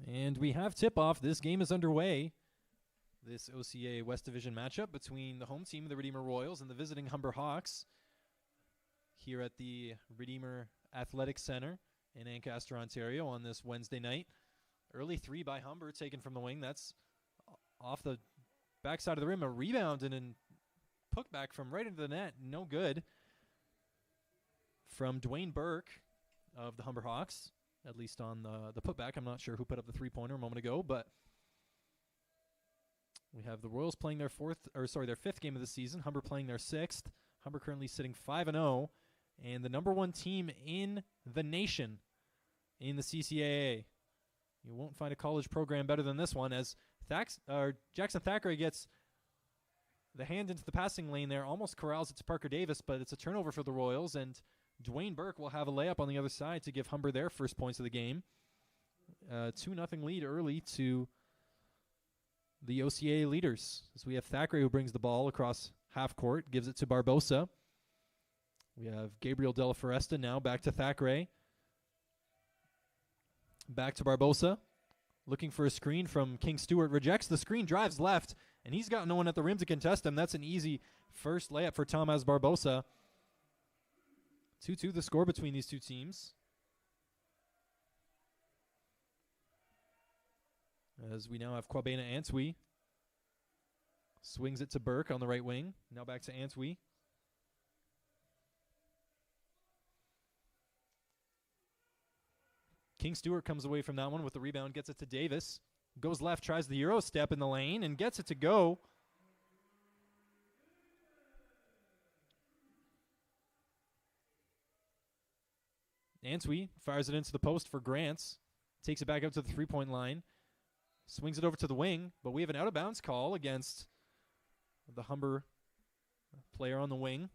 And we have tip-off. This game is underway. This OCAA West Division matchup between the home team of the Redeemer Royals and the visiting Humber Hawks here at the Redeemer Athletic Center in Ancaster, Ontario on this Wednesday night. Early three by Humber taken from the wing. That's off the backside of the rim. A rebound and a putback from right into the net. No good from Dwayne Burke of the Humber Hawks, at least on the putback. I'm not sure who put up the three-pointer a moment ago, but we have the Royals playing their fifth game of the season. Humber playing their sixth. Humber currently sitting 5-0, and the number one team in the nation in the CCAA. You won't find a college program better than this one, as Jackson Thackeray gets the hand into the passing lane there, almost corrals it to Parker Davis, but it's a turnover for the Royals, and Dwayne Burke will have a layup on the other side to give Humber their first points of the game. 2-0 lead early to the OCAA leaders, as we have Thackeray who brings the ball across half court, gives it to Barbosa. We have Gabriel Della Foresta now, back to Thackeray. Back to Barbosa, looking for a screen from King Stewart, rejects the screen, drives left, and he's got no one at the rim to contest him. That's an easy first layup for Tomás Barbosa. 2-2 the score between these two teams. As we now have Kwabena Antwi. Swings it to Burke on the right wing. Now back to Antwi. King Stewart comes away from that one with the rebound, gets it to Davis. Goes left, tries the Euro step in the lane, and gets it to go. Antwi fires it into the post for Grants. Takes it back up to the three-point line. Swings it over to the wing, but we have an out-of-bounds call against the Humber player on the wing.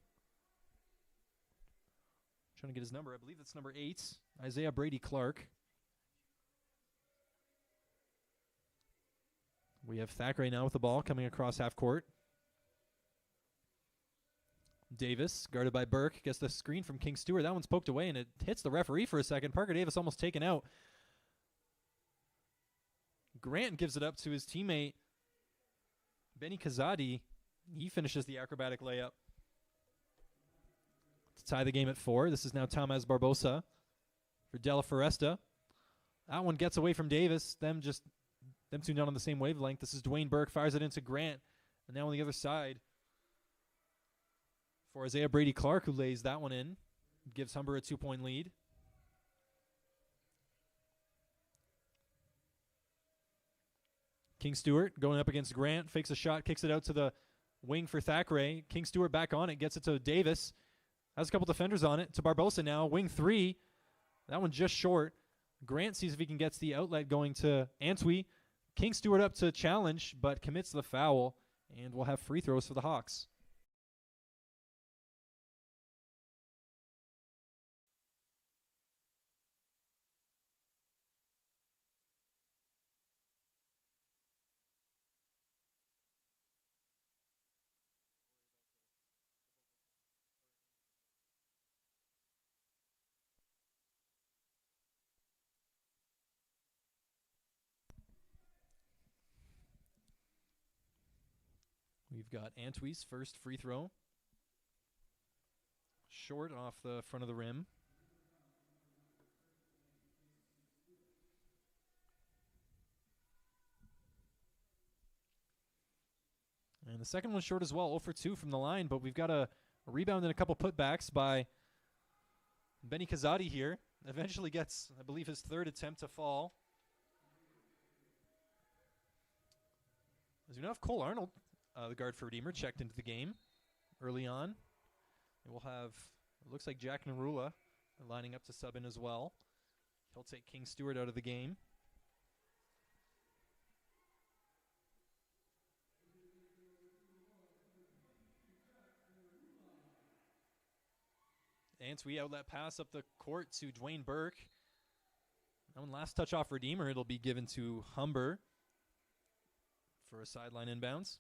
Trying to get his number. I believe that's number 8, Isaiah Brady Clark. We have Thackeray now with the ball coming across half court. Davis, guarded by Burke, gets the screen from King Stewart. That one's poked away, and it hits the referee for a second. Parker Davis almost taken out. Grant gives it up to his teammate, Benny Kazadi. He finishes the acrobatic layup to tie the game at 4. This is now Tomás Barbosa for Della Foresta. That one gets away from Davis. Them two not on the same wavelength. This is Dwayne Burke, fires it into Grant. And now on the other side for Isaiah Brady Clark, who lays that one in. Gives Humber a 2-point lead. King Stewart going up against Grant. Fakes a shot, kicks it out to the wing for Thackeray. King Stewart back on it, gets it to Davis. Has a couple defenders on it. To Barbosa now, wing 3. That one just short. Grant sees if he can get the outlet going to Antwi. King Stewart up to challenge, but commits the foul, and we'll have free throws for the Hawks. We've got Antwi's first free throw. Short off the front of the rim. And the second one's short as well, 0 for 2 from the line, but we've got a rebound and a couple putbacks by Benny Kazadi here. Eventually gets, I believe, his third attempt to fall. As we now have Cole Arnold, the guard for Redeemer, checked into the game early on. And we'll have, it looks like Jack Narula lining up to sub in as well. He'll take King Stewart out of the game. Antwi outlet pass up the court to Dwayne Burke. That one last touch off Redeemer. It'll be given to Humber for a sideline inbounds.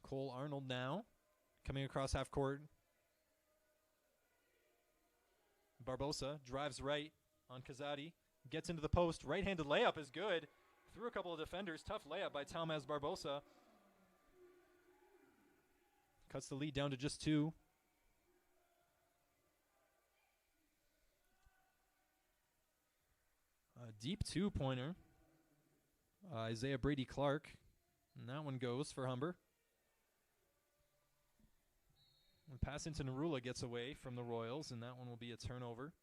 Cole Arnold now coming across half court. Barbosa drives right on Kazadi. Gets into the post. Right-handed layup is good. Through a couple of defenders. Tough layup by Talmaz Barbosa. Cuts the lead down to just 2. A deep 2-pointer. Isaiah Brady Clark. And that one goes for Humber. And pass into Narula gets away from the Royals, and that one will be a turnover.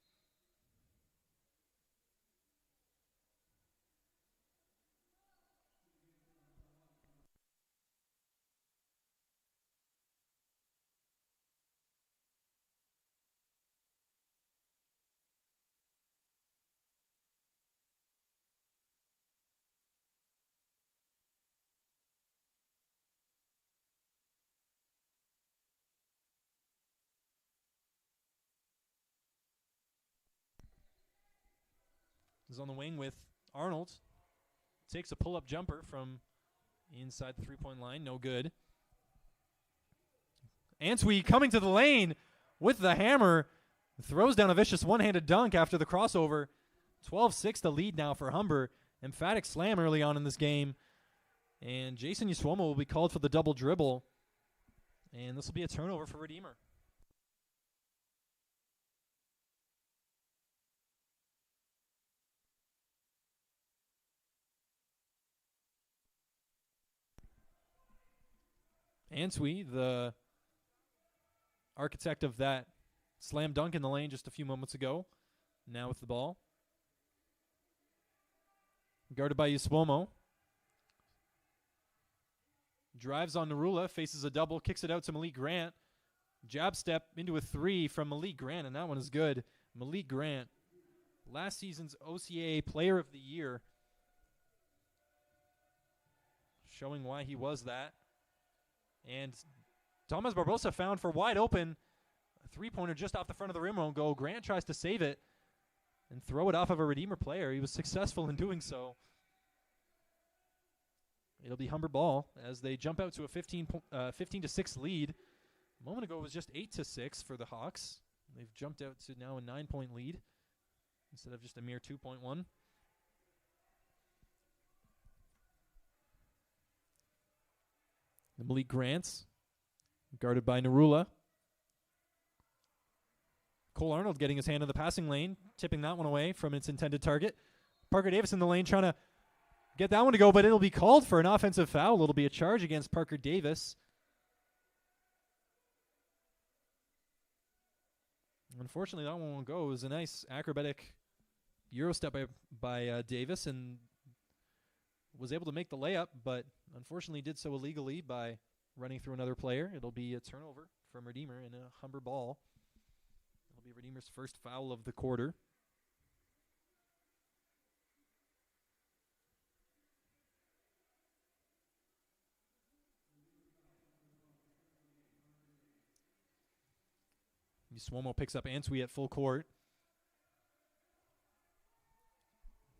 Is on the wing with Arnold. Takes a pull-up jumper from inside the three-point line. No good. Antwi coming to the lane with the hammer. Throws down a vicious one-handed dunk after the crossover. 12-6 the lead now for Humber. Emphatic slam early on in this game. And Jason Yuswomo will be called for the double dribble. And this will be a turnover for Redeemer. Antwi, the architect of that slam dunk in the lane just a few moments ago, now with the ball. Guarded by Yuswomo. Drives on Narula, faces a double, kicks it out to Malik Grant. Jab step into a 3 from Malik Grant, and that one is good. Malik Grant, last season's OCAA Player of the Year, showing why he was that. And Thomas Barbosa found for wide open. A three-pointer just off the front of the rim won't go. Grant tries to save it and throw it off of a Redeemer player. He was successful in doing so. It'll be Humber ball as they jump out to a 15-6 lead. A moment ago it was just 8-6 for the Hawks. They've jumped out to now a 9-point lead instead of just a mere 2.1. Malik Grant, guarded by Narula. Cole Arnold getting his hand in the passing lane, tipping that one away from its intended target. Parker Davis in the lane trying to get that one to go, but it'll be called for an offensive foul. It'll be a charge against Parker Davis. Unfortunately, that one won't go. It was a nice acrobatic Euro step by Davis, and was able to make the layup, but unfortunately did so illegally by running through another player. It'll be a turnover from Redeemer and a Humber ball. It'll be Redeemer's first foul of the quarter. Yuswomo picks up Antwi at full court.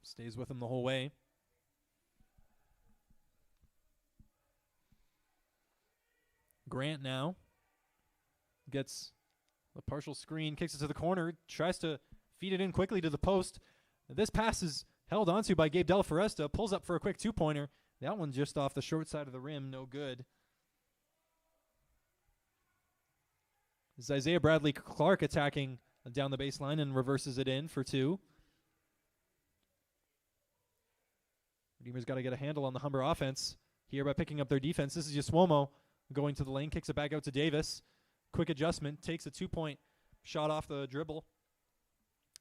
Stays with him the whole way. Grant now gets the partial screen, kicks it to the corner, tries to feed it in quickly to the post. This pass is held onto by Gabe Della Foresta, pulls up for a quick 2-pointer. That one just off the short side of the rim, no good. This is Isaiah Bradley Clark attacking down the baseline and reverses it in for 2. Redeemer's got to get a handle on the Humber offense here by picking up their defense. This is Yuswomo going to the lane, kicks it back out to Davis. Quick adjustment, takes a 2-point shot off the dribble.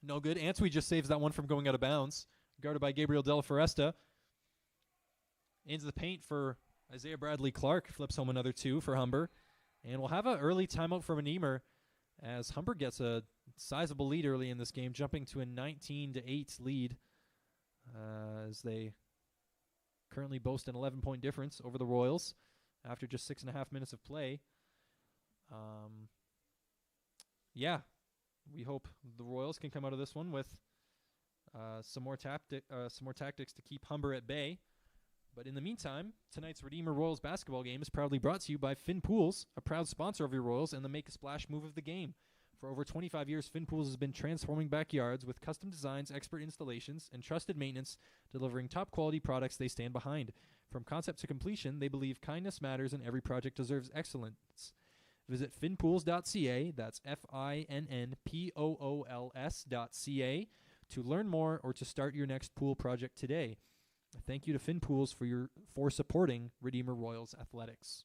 No good. Antwi just saves that one from going out of bounds. Guarded by Gabriel Della Foresta. Into the paint for Isaiah Bradley Clark. Flips home another 2 for Humber. And we'll have an early timeout for Redeemer as Humber gets a sizable lead early in this game, jumping to a 19-8 lead as they currently boast an 11-point difference over the Royals after just 6.5 minutes of play. Yeah, we hope the Royals can come out of this one with some more tactics to keep Humber at bay. But in the meantime, tonight's Redeemer Royals basketball game is proudly brought to you by Finn Pools, a proud sponsor of your Royals and the Make a Splash move of the game. For over 25 years, Finn Pools has been transforming backyards with custom designs, expert installations, and trusted maintenance, delivering top-quality products they stand behind. From concept to completion, they believe kindness matters and every project deserves excellence. Visit finnpools.ca, that's FINNPOOLS.ca, to learn more or to start your next pool project today. Thank you to Finn Pools for supporting Redeemer Royals Athletics.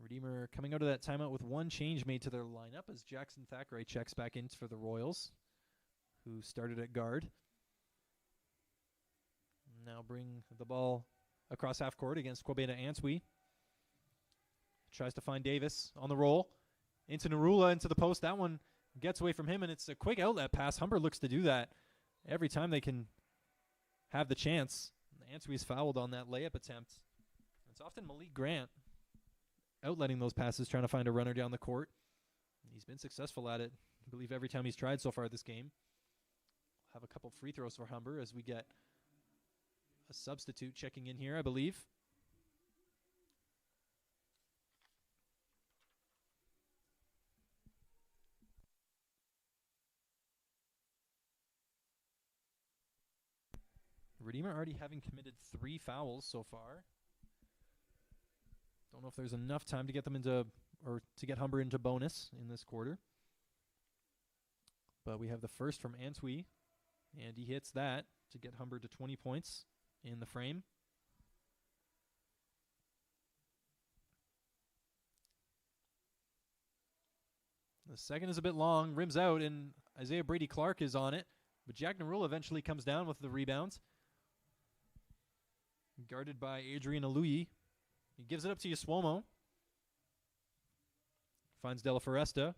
Redeemer coming out of that timeout with one change made to their lineup as Jackson Thackeray checks back in for the Royals, who started at guard. Now bring the ball across half court against Kwabena Answe. Tries to find Davis on the roll. Into Narula, into the post. That one gets away from him, and it's a quick outlet pass. Humber looks to do that every time they can have the chance. Answe's fouled on that layup attempt. It's often Malik Grant outletting those passes, trying to find a runner down the court. He's been successful at it, I believe, every time he's tried so far this game. Have a couple free throws for Humber as we get a substitute checking in here, I believe. Redeemer already having committed 3 fouls so far. Don't know if there's enough time to get them into, or to get Humber into bonus in this quarter. But we have the first from Antwi, and he hits that to get Humber to 20 points in the frame. The second is a bit long, rims out, and Isaiah Brady Clark is on it. But Jack Narula eventually comes down with the rebound. Guarded by Adrian Aluyi. He gives it up to Yaswomo. Finds Della Foresta.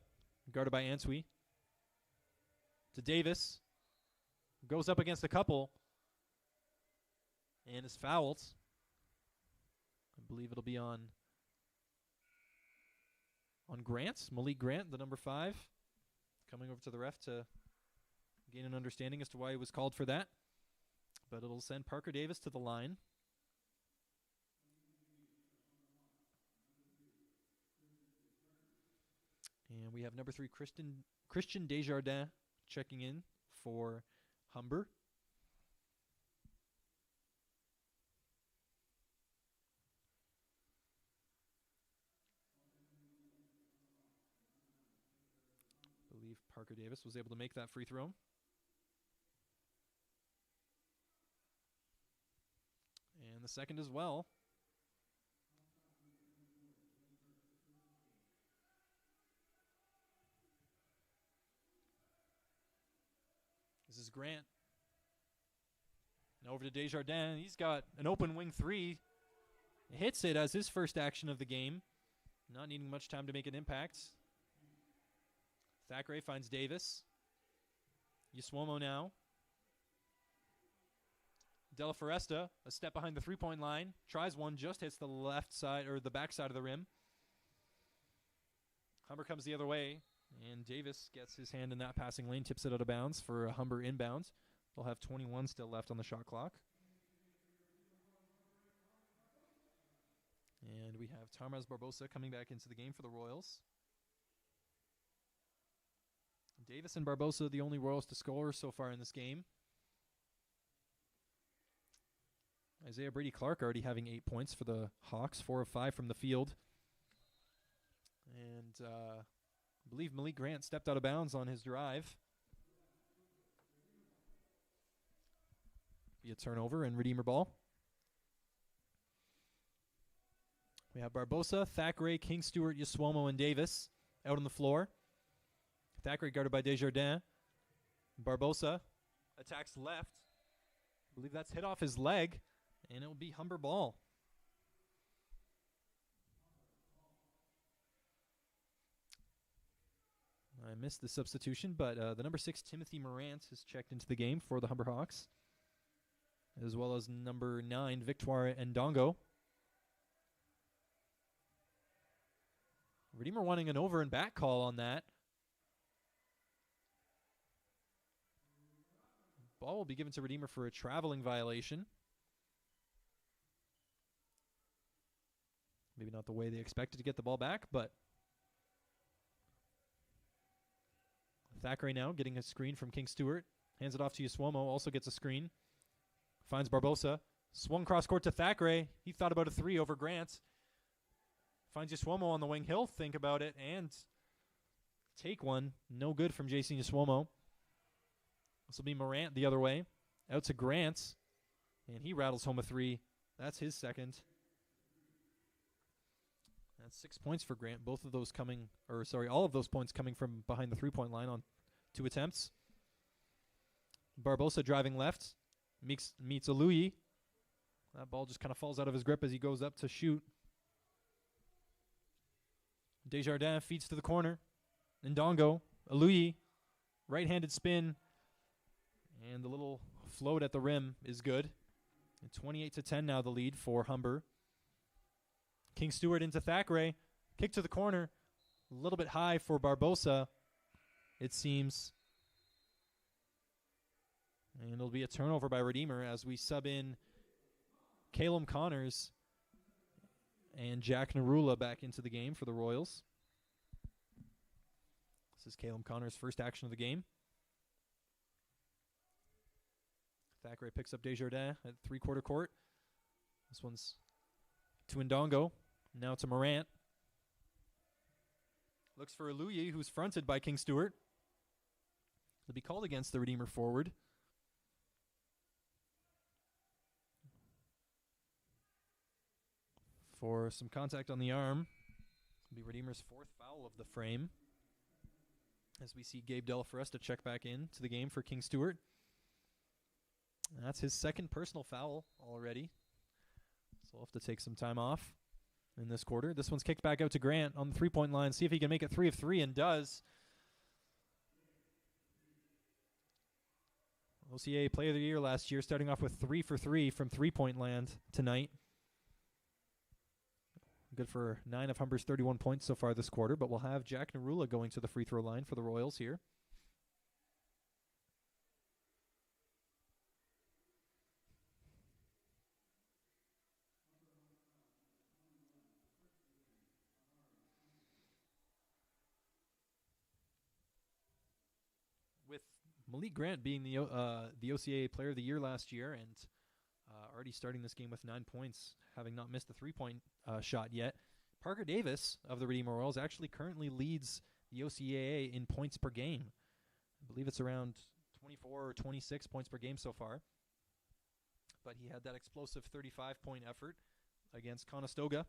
Guarded by Antwi. To Davis. Goes up against a couple. And is fouled. I believe it'll be on Grant. Malik Grant, the number 5. Coming over to the ref to gain an understanding as to why he was called for that. But it'll send Parker Davis to the line. And we have number 3, Christian Desjardins checking in for Humber. I believe Parker Davis was able to make that free throw. And the second as well. This is Grant. And over to Desjardins. He's got an open wing 3. Hits it as his first action of the game. Not needing much time to make an impact. Thackeray finds Davis. Yaswomo now. Della Foresta, a step behind the three-point line. Tries one, just hits the left side, or the back side of the rim. Humber comes the other way. And Davis gets his hand in that passing lane, tips it out of bounds for a Humber inbound. They'll have 21 still left on the shot clock. And we have Tarmaz Barbosa coming back into the game for the Royals. Davis and Barbosa, the only Royals to score so far in this game. Isaiah Brady Clark already having 8 points for the Hawks, 4 of 5 from the field. And I believe Malik Grant stepped out of bounds on his drive. Be a turnover and Redeemer ball. We have Barbosa, Thackeray, King Stewart, Yaswomo, and Davis out on the floor. Thackeray guarded by Desjardins. Barbosa attacks left. I believe that's hit off his leg, and it will be Humber ball. I missed the substitution, but the number 6, Timothy Morant, has checked into the game for the Humber Hawks, as well as number 9, Victoire Ndongo. Redeemer wanting an over and back call on that. Ball will be given to Redeemer for a traveling violation. Maybe not the way they expected to get the ball back, but Thackeray now getting a screen from King Stewart. Hands it off to Yaswomo, also gets a screen. Finds Barbosa. Swung cross court to Thackeray. He thought about a 3 over Grant. Finds Yaswomo on the wing. He'll think about it and take one. No good from Jason Yaswomo. This will be Morant the other way. Out to Grant. And he rattles home a 3. That's his second. That's 6 points for Grant. All of those points coming from behind the 3-point line on 2 attempts. Barbosa driving left. Meets Aluyi. That ball just kind of falls out of his grip as he goes up to shoot. Desjardins feeds to the corner. Ndongo. Aluyi. Right-handed spin. And the little float at the rim is good. And 28-10 now the lead for Humber. King Stewart into Thackeray. Kick to the corner. A little bit high for Barbosa, it seems. And it'll be a turnover by Redeemer as we sub in Caleb Connors and Jack Narula back into the game for the Royals. This is Caleb Connors' first action of the game. Thackeray picks up Desjardins at 3-quarter court. This one's to Ndongo. Now to Morant. Looks for Aluyi, who's fronted by King Stewart. He'll be called against the Redeemer forward. For some contact on the arm. It'll be Redeemer's 4th foul of the frame. As we see Gabe Della Foresta check back in to the game for King Stewart. That's his 2nd personal foul already. So we'll have to take some time off in this quarter. This one's kicked back out to Grant on the 3-point line. See if he can make it 3 of 3, and does. OCAA Player of the Year last year, starting off with 3 for 3 from 3-point land tonight. Good for 9 of Humber's 31 points so far this quarter, but we'll have Jack Narula going to the free throw line for the Royals here. With Malik Grant being the OCAA Player of the Year last year and already starting this game with 9 points, having not missed a 3-point shot yet, Parker Davis of the Redeemer Royals actually currently leads the OCAA in points per game. I believe it's around 24 or 26 points per game so far. But he had that explosive 35-point effort against Conestoga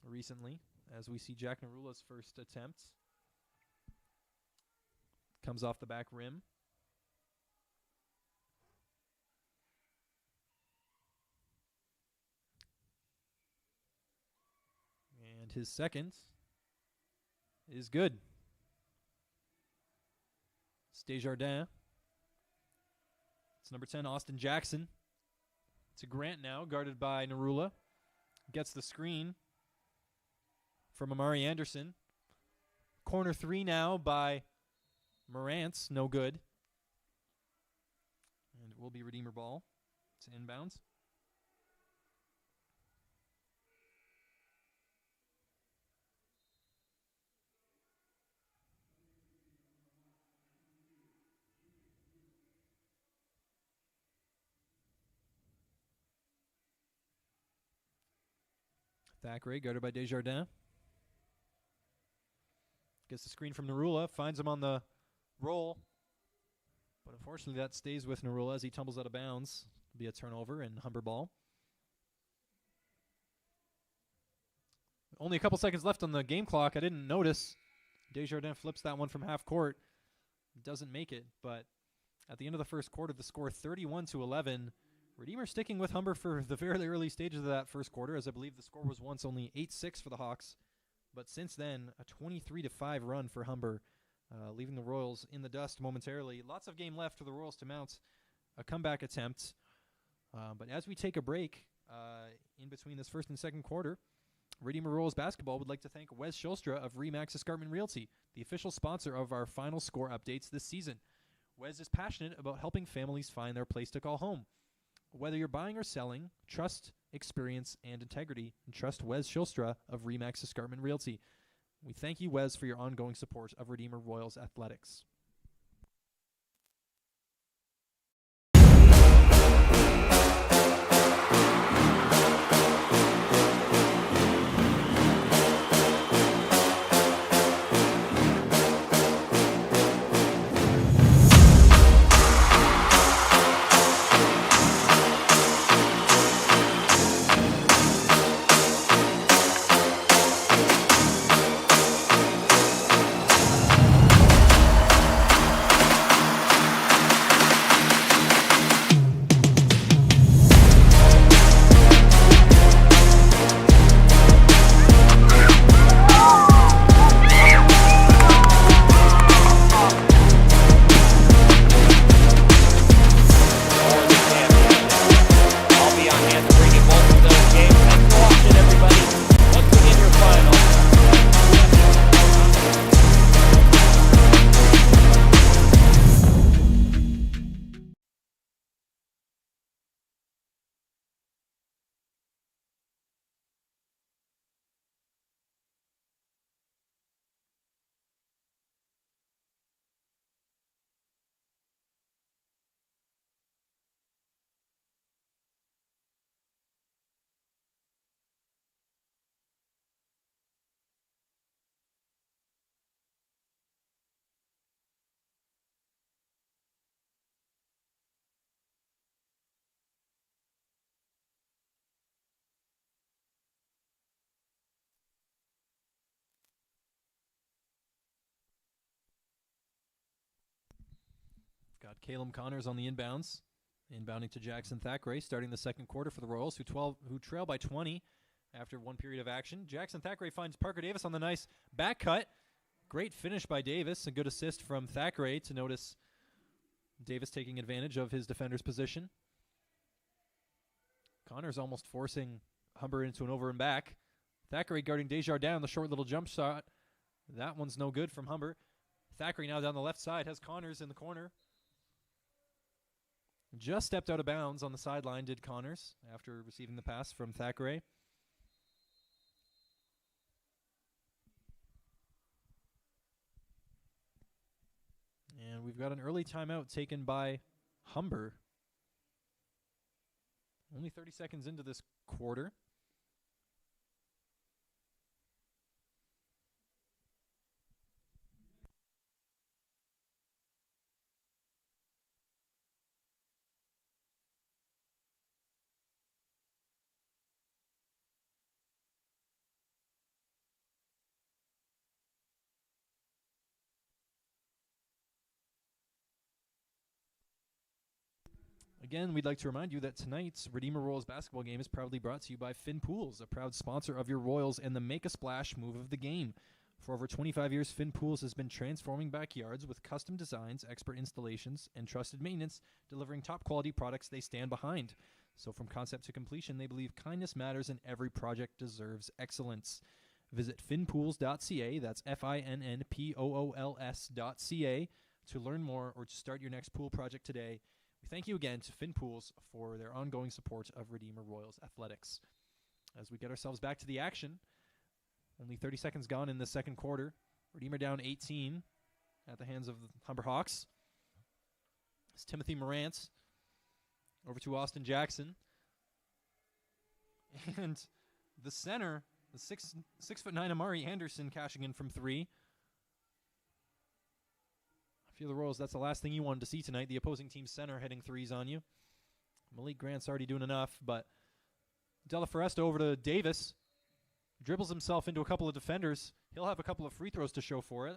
recently, as we see Jack Narula's first attempt. Comes off the back rim. And his second is good. It's Desjardins. It's number 10, Austin Jackson. To Grant now, guarded by Narula. Gets the screen from Amari Anderson. Corner 3 now by Morant's, no good. And it will be Redeemer ball. It's inbounds. Thackeray, guarded by Desjardins. Gets the screen from Narula, finds him on the roll. But unfortunately, that stays with Narula as he tumbles out of bounds. It'll be a turnover and Humber ball. Only a couple seconds left on the game clock. I didn't notice. Desjardins flips that one from half court. Doesn't make it, but at the end of the first quarter, the score 31-11. Redeemer sticking with Humber for the very early stages of that first quarter, as I believe the score was once only 8-6 for the Hawks But since then, a 23-5 run for Humber, leaving the Royals in the dust momentarily. Lots of game left for the Royals to mount a comeback attempt. But as we take a break in between this first and second quarter, Redeemer Royals basketball would like to thank Wes Schulstra of Remax Escarpment Realty, the official sponsor of our final score updates this season. Wes is passionate about helping families find their place to call home. Whether you're buying or selling, trust, experience, and integrity, and trust Wes Schulstra of Remax Escarpment Realty. We thank you, Wes, for your ongoing support of Redeemer Royals athletics. Got Caleb Connors on the inbounds. Inbounding to Jackson Thackeray, starting the second quarter for the Royals, who trail by 20 after one period of action. Jackson Thackeray finds Parker Davis on the nice back cut. Great finish by Davis. A good assist from Thackeray to notice Davis taking advantage of his defender's position. Connors almost forcing Humber into an over and back. Thackeray guarding Desjardins, the short little jump shot. That one's no good from Humber. Thackeray now down the left side has Connors in the corner. Just stepped out of bounds on the sideline, did Connors, after receiving the pass from Thackeray. And we've got an early timeout taken by Humber. Only 30 seconds into this quarter. Again, we'd like to remind you that tonight's Redeemer Royals basketball game is proudly brought to you by Finn Pools, a proud sponsor of your Royals and the Make a Splash move of the game. For over 25 years, Finn Pools has been transforming backyards with custom designs, expert installations, and trusted maintenance, delivering top-quality products they stand behind. So from concept to completion, they believe kindness matters and every project deserves excellence. Visit finnpools.ca, that's FINNPOOLS.ca, to learn more or to start your next pool project today. We thank you again to Finn Pools for their ongoing support of Redeemer Royals athletics. As we get ourselves back to the action, only 30 seconds gone in the second quarter. Redeemer down 18 at the hands of the Humber Hawks. It's Timothy Morant over to Austin Jackson. And the center, the 6'9" Amari Anderson cashing in from three. I feel the Royals, that's the last thing you wanted to see tonight, the opposing team's center hitting threes on you. Malik Grant's already doing enough, but Della Foresta over to Davis. Dribbles himself into a couple of defenders. He'll have a couple of free throws to show for it.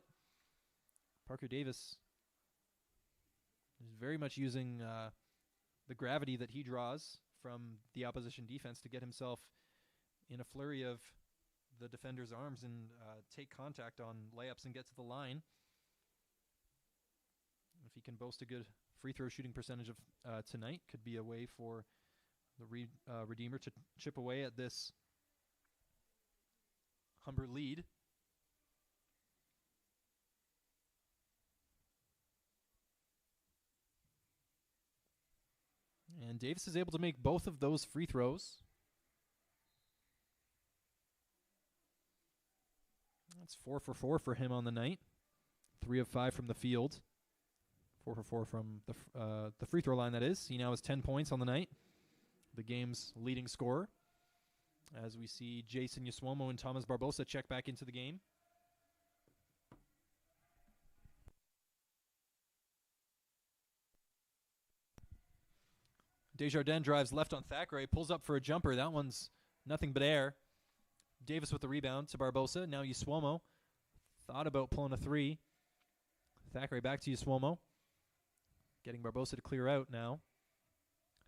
Parker Davis is very much using the gravity that he draws from the opposition defense to get himself in a flurry of the defender's arms and take contact on layups and get to the line. If he can boast a good free throw shooting percentage of tonight, could be a way for the Redeemer to chip away at this Humber lead. And Davis is able to make both of those free throws. That's 4 for 4 for him on the night. 3 of 5 from the field. 4 for 4 from the free throw line, that is. He now has 10 points on the night. The game's leading scorer. As we see Jason Yaswomo and Thomas Barbosa check back into the game. Desjardins drives left on Thackeray, pulls up for a jumper. That one's nothing but air. Davis with the rebound to Barbosa. Now Yaswomo thought about pulling a three. Thackeray back to Yaswomo. Getting Barbosa to clear out now.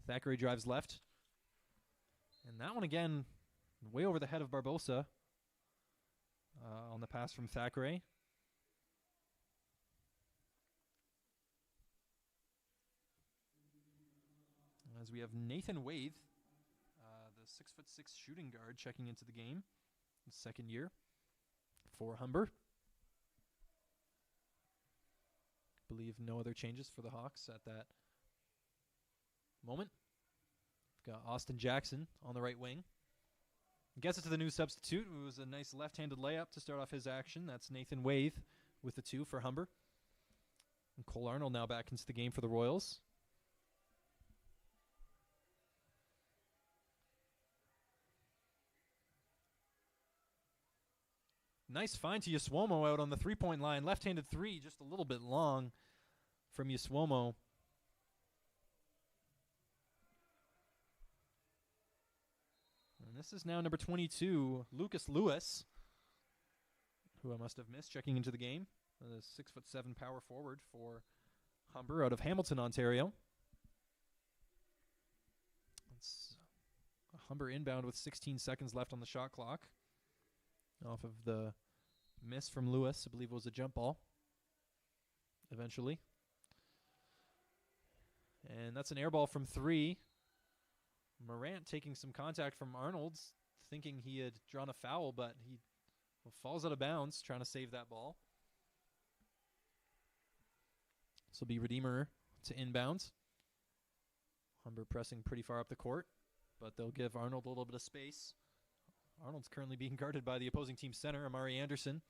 Thackeray drives left. And that one again, way over the head of Barbosa on the pass from Thackeray. As we have Nathan Waithe, the 6'6" shooting guard, checking into the game. His second year for Humber. Believe no other changes for the Hawks at that moment. We've got Austin Jackson on the right wing. Gets it to the new substitute. It was a nice left-handed layup to start off his action. That's Nathan Waithe with the 2 for Humber. And Cole Arnold now back into the game for the Royals. Nice find to Yaswomo out on the three-point line. Left-handed three, just a little bit long from Yaswomo. And this is now number 22, Lucas Lewis, who I must have missed checking into the game. The 6'7" power forward for Humber out of Hamilton, Ontario. It's a Humber inbound with 16 seconds left on the shot clock. Off of the miss from Lewis, I believe it was a jump ball eventually. And that's an air ball from 3. Morant taking some contact from Arnold, thinking he had drawn a foul, but he falls out of bounds trying to save that ball. This will be Redeemer to inbound. Humber pressing pretty far up the court, but they'll give Arnold a little bit of space. Arnold's currently being guarded by the opposing team center, Amari Anderson.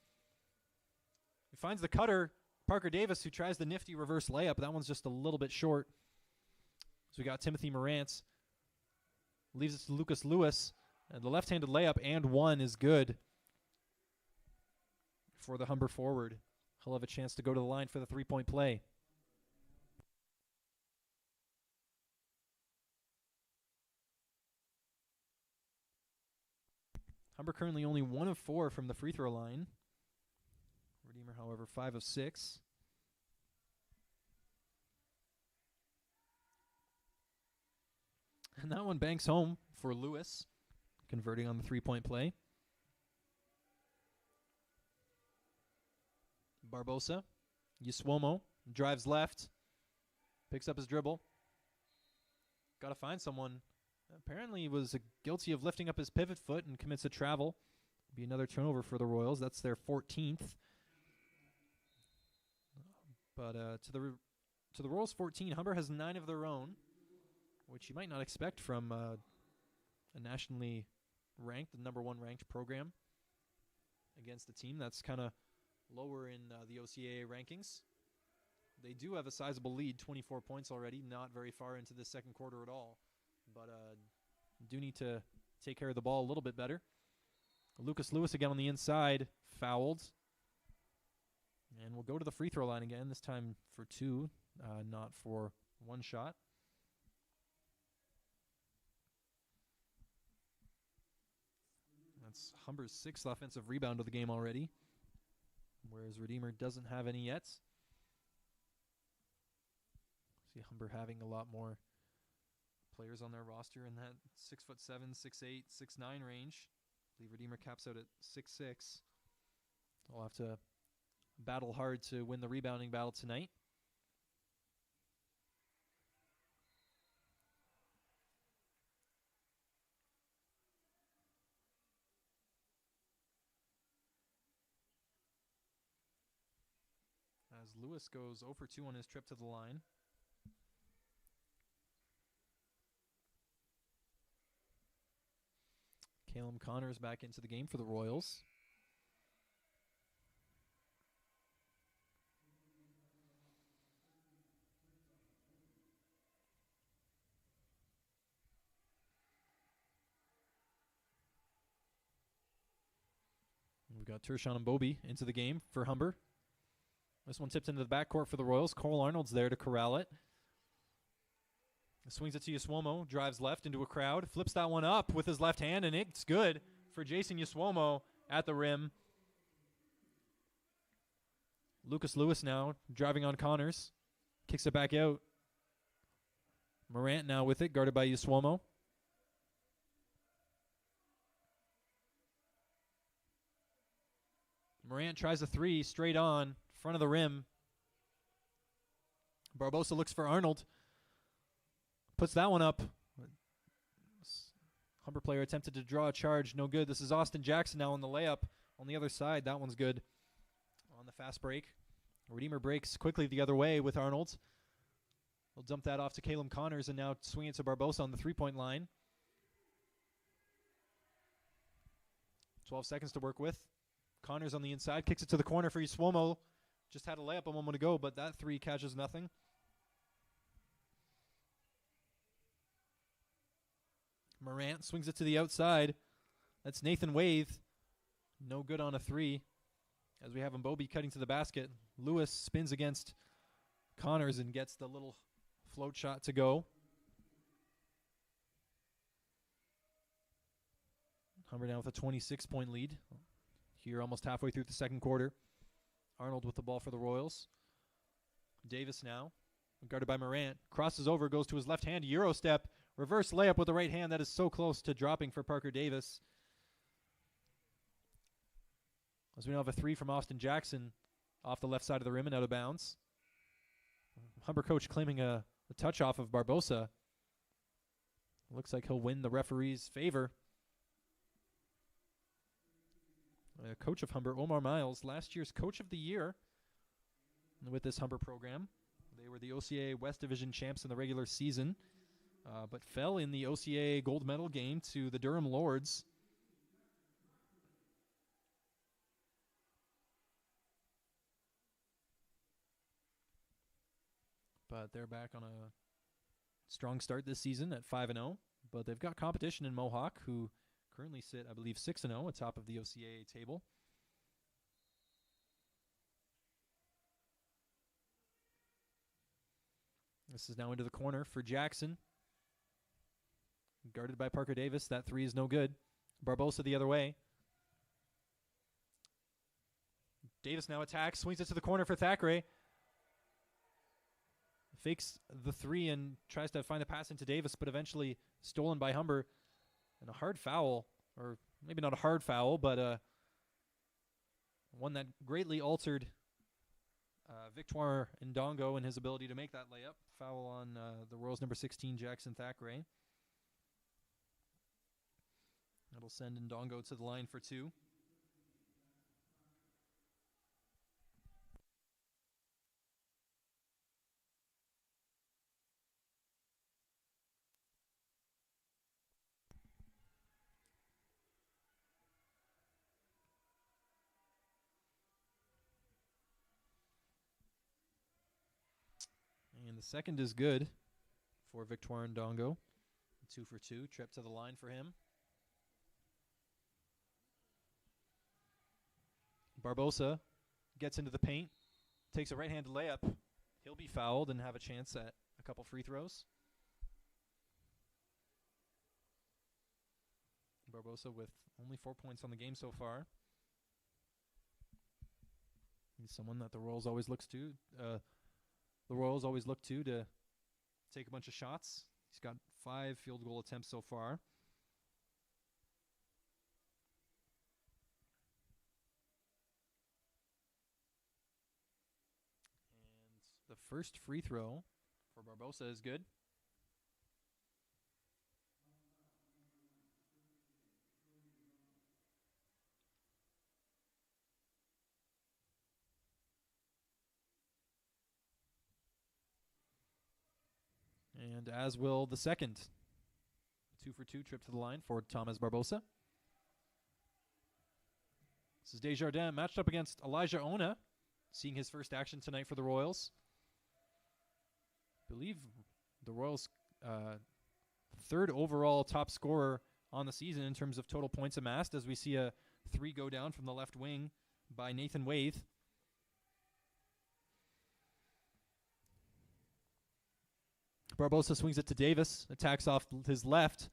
He finds the cutter, Parker Davis, who tries the nifty reverse layup. That one's just a little bit short. So we got Timothy Morant. Leaves it to Lucas Lewis. And the left-handed layup and one is good for the Humber forward. He'll have a chance to go to the line for the three-point play. Humber currently only 1 of 4 from the free throw line. Redeemer, however, 5 of 6. And that one banks home for Lewis, converting on the three-point play. Barbosa, Yaswomo, drives left, picks up his dribble. Got to find someone. Apparently he was guilty of lifting up his pivot foot and commits a travel. Be another turnover for the Royals. That's their 14th. But to the Royals 14, Humber has 9 of their own, which you might not expect from a nationally ranked, the number 1 ranked program against a team that's kind of lower in the OCAA rankings. They do have a sizable lead, 24 points already, not very far into the second quarter at all. But do need to take care of the ball a little bit better. Lucas Lewis again on the inside, fouled. And we'll go to the free throw line again, this time for 2, not for 1 shot. That's Humber's 6th offensive rebound of the game already, whereas Redeemer doesn't have any yet. See Humber having a lot more players on their roster in that 6'7", 6'8", 6'9" range believe Redeemer caps out at 6-6. We'll have to battle hard to win the rebounding battle tonight. As Lewis goes 0 for 2 on his trip to the line. Caleb Connors back into the game for the Royals. We've got Tershon and Bobby into the game for Humber. This one tipped into the backcourt for the Royals. Cole Arnold's there to corral it. Swings it to Yaswomo, drives left into a crowd, flips that one up with his left hand, and it's good for Jason Yaswomo at the rim. Lucas Lewis now driving on Connors. Kicks it back out. Morant now with it, guarded by Yaswomo. Morant tries a three straight on, front of the rim. Barbosa looks for Arnold. Puts that one up. Humber player attempted to draw a charge. No good. This is Austin Jackson now on the layup on the other side. That one's good on the fast break. Redeemer breaks quickly the other way with Arnold. He'll dump that off to Caleb Connors and now swing it to Barbosa on the three-point line. 12 seconds to work with. Connors on the inside. Kicks it to the corner for Yaswomo. Just had a layup a moment ago, but that three catches nothing. Morant swings it to the outside. That's Nathan Waithe. No good on a three. As we have Bobby cutting to the basket. Lewis spins against Connors and gets the little float shot to go. Humber now with a 26-point lead. Here almost halfway through the second quarter. Arnold with the ball for the Royals. Davis now, guarded by Morant. Crosses over, goes to his left hand. Euro step. Reverse layup with the right hand. That is so close to dropping for Parker Davis. As we now have a three from Austin Jackson off the left side of the rim and out of bounds. Humber coach claiming a touch off of Barbosa. Looks like he'll win the referee's favor. Coach of Humber, Omar Miles, last year's coach of the year with this Humber program. They were the OCAA West Division champs in the regular season, but fell in the OCAA gold medal game to the Durham Lords. But they're back on a strong start this season at 5-0. But they've got competition in Mohawk, who currently sit, I believe, 6-0 atop of the OCAA table. This is now into the corner for Jackson. Guarded by Parker Davis. That three is no good. Barbosa the other way. Davis now attacks. Swings it to the corner for Thackeray. Fakes the three and tries to find a pass into Davis, but eventually stolen by Humber. And a hard foul, or maybe not a hard foul, but one that greatly altered Victoire Ndongo and his ability to make that layup. Foul on the Royals number 16, Jackson Thackeray. That'll send Ndongo to the line for two. And the second is good for Victoire Ndongo. 2 for 2. Trip to the line for him. Barbosa gets into the paint. Takes a right-handed layup. He'll be fouled and have a chance at a couple free throws. Barbosa with only 4 points on the game so far. He's someone that the Royals always look to take a bunch of shots. He's got 5 field goal attempts so far. first free throw for Barbosa is good. And as will the second. 2-for-2 trip to the line for Thomas Barbosa. This is Desjardins matched up against Elijah Ona, seeing his first action tonight for the Royals. I believe the Royals' third overall top scorer on the season in terms of total points amassed, as we see a 3 go down from the left wing by Nathan Waithe. Barbosa swings it to Davis, attacks off his left.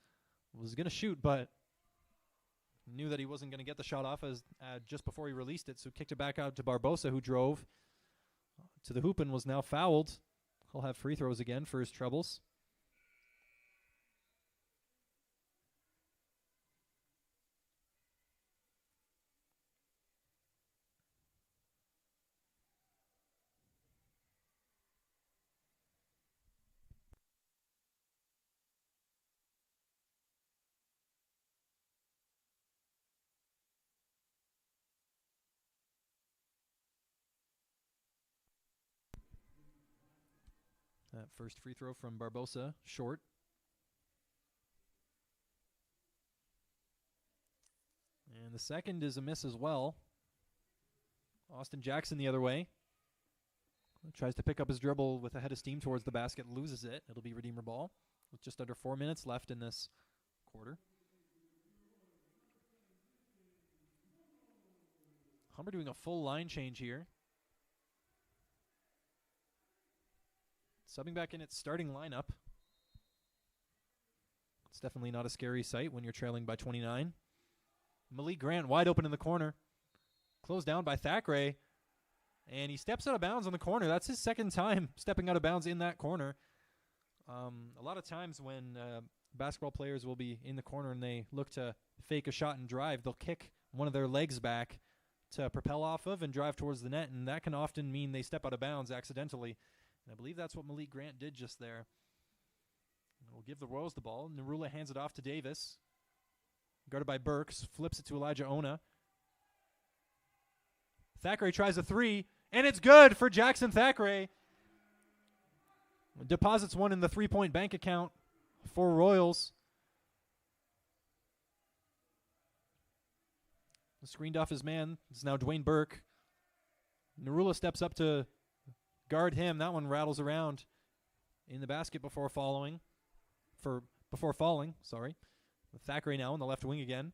Was going to shoot, but knew that he wasn't going to get the shot off as just before he released it, so kicked it back out to Barbosa, who drove to the hoop and was now fouled. He'll have free throws again for his troubles. That first free throw from Barbosa, short. And the second is a miss as well. Austin Jackson the other way. Tries to pick up his dribble with a head of steam towards the basket, loses it. It'll be Redeemer ball with just under 4 minutes left in this quarter. Humber doing a full line change here. Subbing back in its starting lineup. It's definitely not a scary sight when you're trailing by 29. Malik Grant wide open in the corner. Closed down by Thackeray. And he steps out of bounds on the corner. That's his second time stepping out of bounds in that corner. A lot of times when basketball players will be in the corner and they look to fake a shot and drive, they'll kick one of their legs back to propel off of and drive towards the net. And that can often mean they step out of bounds accidentally. And I believe that's what Malik Grant did just there. We'll give the Royals the ball. Narula hands it off to Davis. Guarded by Burks. Flips it to Elijah Ona. Thackeray tries a 3. And it's good for Jackson Thackeray. Deposits one in the 3-point bank account for Royals. Screened off his man. It's now Dwayne Burke. Narula steps up to guard him. That one rattles around in the basket before falling. With Thackeray now on the left wing again.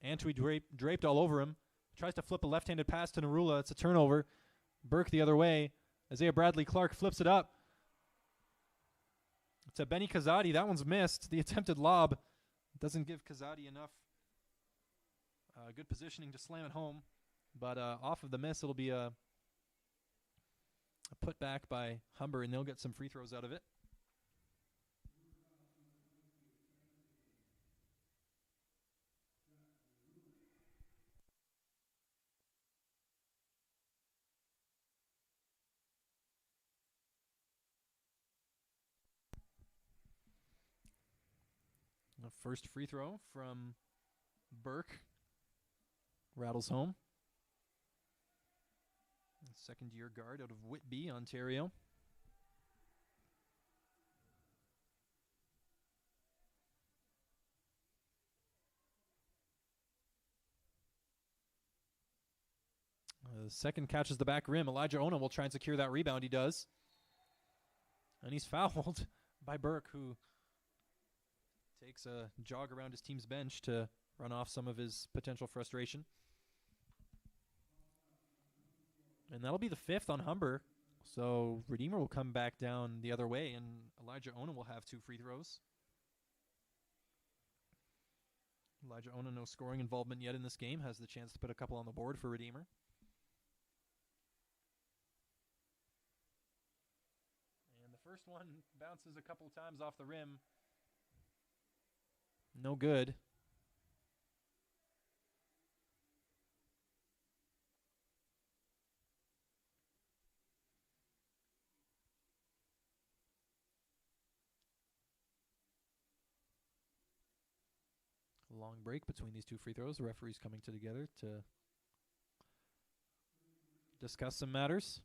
Antwi draped all over him. Tries to flip a left-handed pass to Narula. It's a turnover. Burke the other way. Isaiah Bradley Clark flips it up to Benny Kazadi. That one's missed. The attempted lob doesn't give Kazadi enough good positioning to slam it home. But off of the miss, it'll be a putback by Humber, and they'll get some free throws out of it. The first free throw from Burke rattles home. Second-year guard out of Whitby, Ontario. The second catches the back rim. Elijah Ona will try and secure that rebound. He does. And he's fouled by Burke, who takes a jog around his team's bench to run off some of his potential frustration. And that'll be the fifth on Humber. So Redeemer will come back down the other way, and Elijah Ona will have 2 free throws. Elijah Ona, no scoring involvement yet in this game, has the chance to put a couple on the board for Redeemer. And the first one bounces a couple times off the rim. No good. long break between these two free throws. The referees coming together to discuss some matters.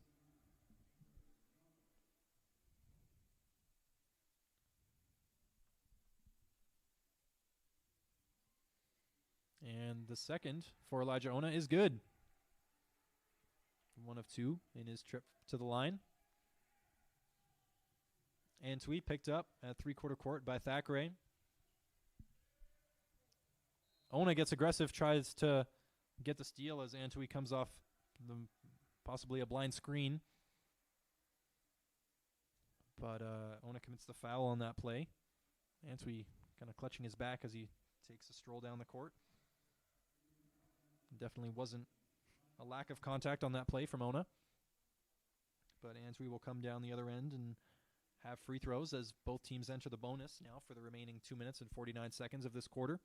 And the second for Elijah Ona is good. 1 of 2 in his trip to the line. Antwi picked up at three-quarter court by Thackeray. Ona gets aggressive, tries to get the steal as Antwi comes off possibly a blind screen. But Ona commits the foul on that play. Antwi kind of clutching his back as he takes a stroll down the court. Definitely wasn't a lack of contact on that play from Ona. But Antwi will come down the other end and have free throws as both teams enter the bonus now for the remaining 2 minutes and 49 seconds of this quarter.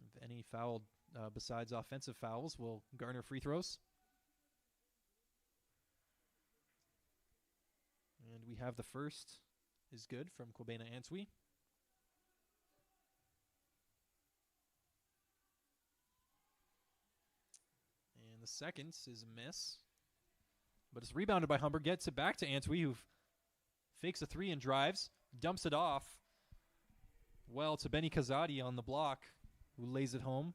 If any foul besides offensive fouls will garner free throws. And we have the first is good from Kwabena Antwi. And the second is a miss. But it's rebounded by Humber. Gets it back to Antwi, who fakes a three and drives. Dumps it off. Well, to Benny Kazadi on the block, who lays it home.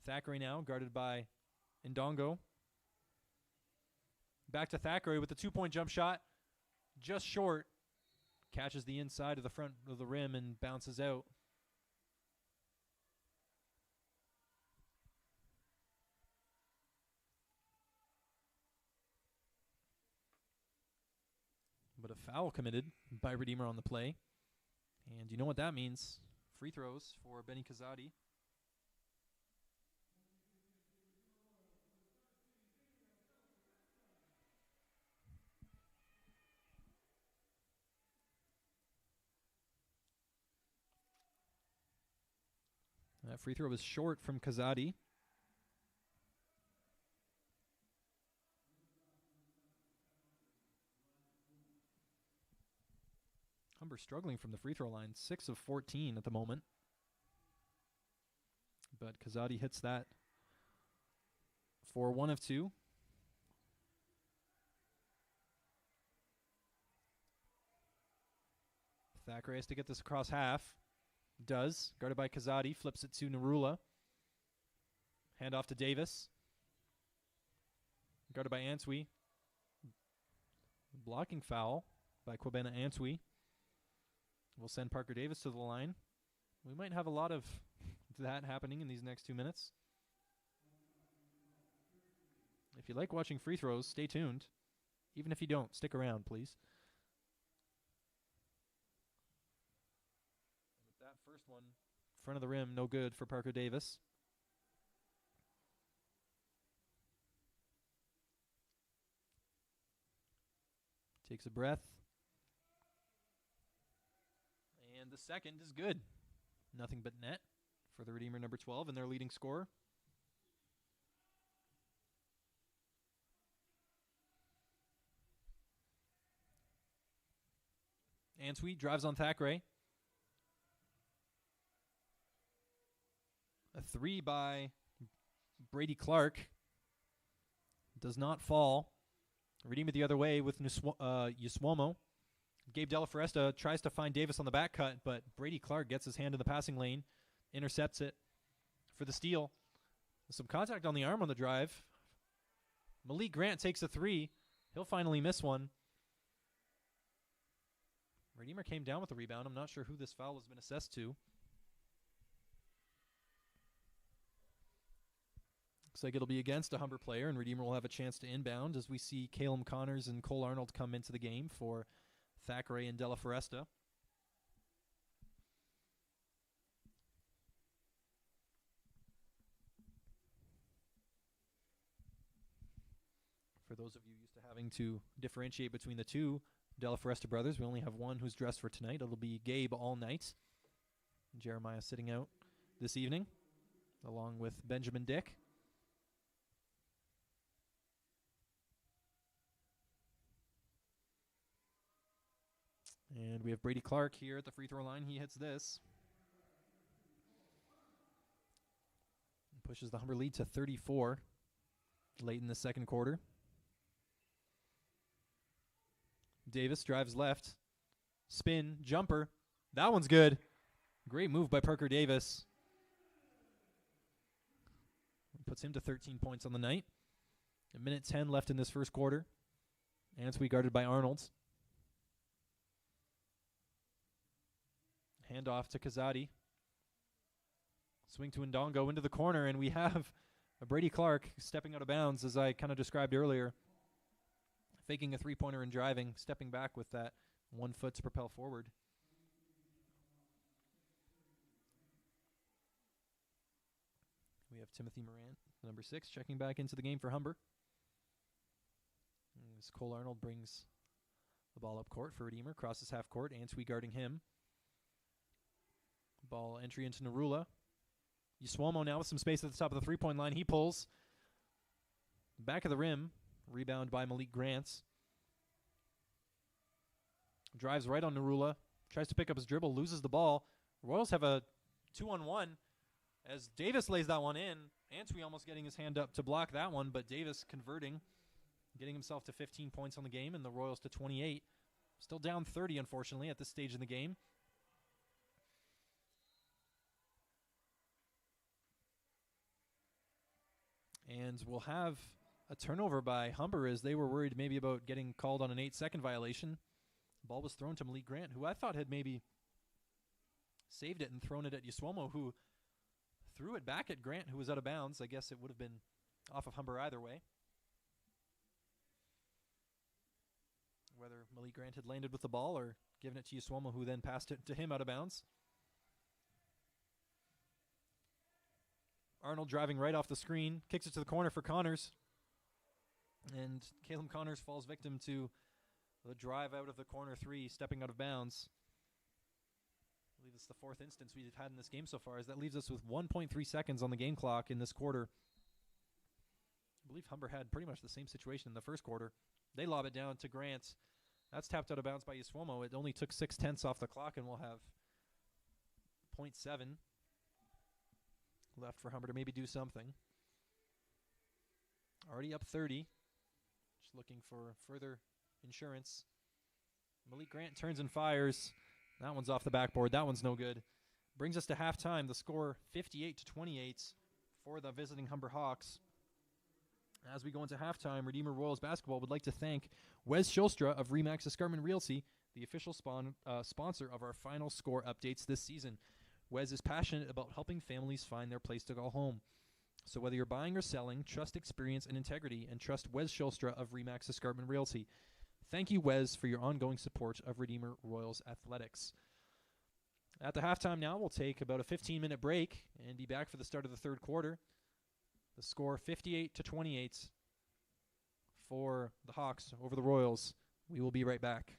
Thackeray now, guarded by Ndongo. Back to Thackeray with the two-point jump shot. Just short. Catches the inside of the front of the rim and bounces out. But a foul committed by Redeemer on the play. And you know what that means. Free throws for Benny Kazadi. That free throw was short from Kazadi. Humber struggling from the free throw line, 6 of 14 at the moment. But Kazadi hits that for 1 of 2. Thackeray has to get this across half. Does. Guarded by Kazadi. Flips it to Narula. Hand off to Davis. Guarded by Antwi. Blocking foul by Kwabena Antwi. We'll send Parker Davis to the line. We might have a lot of that happening in these next 2 minutes. If you like watching free throws, stay tuned. Even if you don't, stick around, please. With that first one, front of the rim, no good for Parker Davis. Takes a breath. And the second is good. Nothing but net for the Redeemer number 12 and their leading scorer. Antwi drives on Thackeray. A three by Brady Clark. Does not fall. Redeemer the other way with Yuswomo. Gabe Della Foresta tries to find Davis on the back cut, but Brady Clark gets his hand in the passing lane, intercepts it for the steal. Some contact on the arm on the drive. Malik Grant takes a three. He'll finally miss one. Redeemer came down with the rebound. I'm not sure who this foul has been assessed to. Looks like it'll be against a Humber player, and Redeemer will have a chance to inbound as we see Caleb Connors and Cole Arnold come into the game for Thackeray and Della Foresta. For those of you used to having to differentiate between the two Della Foresta brothers, we only have one who's dressed for tonight. It'll be Gabe all night. Jeremiah sitting out this evening, along with Benjamin Dick. And we have Brady Clark here at the free throw line. He hits this. Pushes the Humber lead to 34 late in the second quarter. Davis drives left. Spin, jumper. That one's good. Great move by Parker Davis. Puts him to 13 points on the night. A minute 10 left in this first quarter. Answe guarded by Arnold. Handoff to Kazadi. Swing to Ndongo into the corner, and we have Brady Clark stepping out of bounds, as I kind of described earlier. Faking a three-pointer and driving, stepping back with that 1 foot to propel forward. We have Timothy Morant, number 6, checking back into the game for Humber. As Cole Arnold brings the ball up court for Redeemer, crosses half court, Answe guarding him. Ball entry into Narula. Usuomo now with some space at the top of the three-point line. He pulls. Back of the rim. Rebound by Malik Grant. Drives right on Narula. Tries to pick up his dribble. Loses the ball. Royals have a 2-on-1 as Davis lays that one in. Answe almost getting his hand up to block that one, but Davis converting. Getting himself to 15 points on the game and the Royals to 28. Still down 30, unfortunately, at this stage in the game. And we'll have a turnover by Humber as they were worried maybe about getting called on an 8-second violation. The ball was thrown to Malik Grant, who I thought had maybe saved it and thrown it at Usuomo, who threw it back at Grant, who was out of bounds. I guess it would have been off of Humber either way. Whether Malik Grant had landed with the ball or given it to Usuomo, who then passed it to him out of bounds. Arnold driving right off the screen, kicks it to the corner for Connors. And Caleb Connors falls victim to the drive out of the corner three, stepping out of bounds. I believe it's the fourth instance we've had in this game so far, as that leaves us with 1.3 seconds on the game clock in this quarter. I believe Humber had pretty much the same situation in the first quarter. They lob it down to Grant. That's tapped out of bounds by Usuomo. It only took 6/10 off the clock, and we'll have 0.7 left for Humber to maybe do something. Already up 30. Just looking for further insurance. Malik Grant turns and fires. That one's off the backboard. That one's no good. Brings us to halftime. The score 58-28 for the visiting Humber Hawks. As we go into halftime, Redeemer Royals basketball would like to thank Wes Schulstra of Remax Escarpment Realty, the official sponsor of our final score updates this season. Wes is passionate about helping families find their place to call home. So whether you're buying or selling, trust experience and integrity, and trust Wes Schulstra of Remax Escarpment Realty. Thank you, Wes, for your ongoing support of Redeemer Royals Athletics. At the halftime now, we'll take about a 15-minute break and be back for the start of the third quarter. The score 58-28 for the Hawks over the Royals. We will be right back.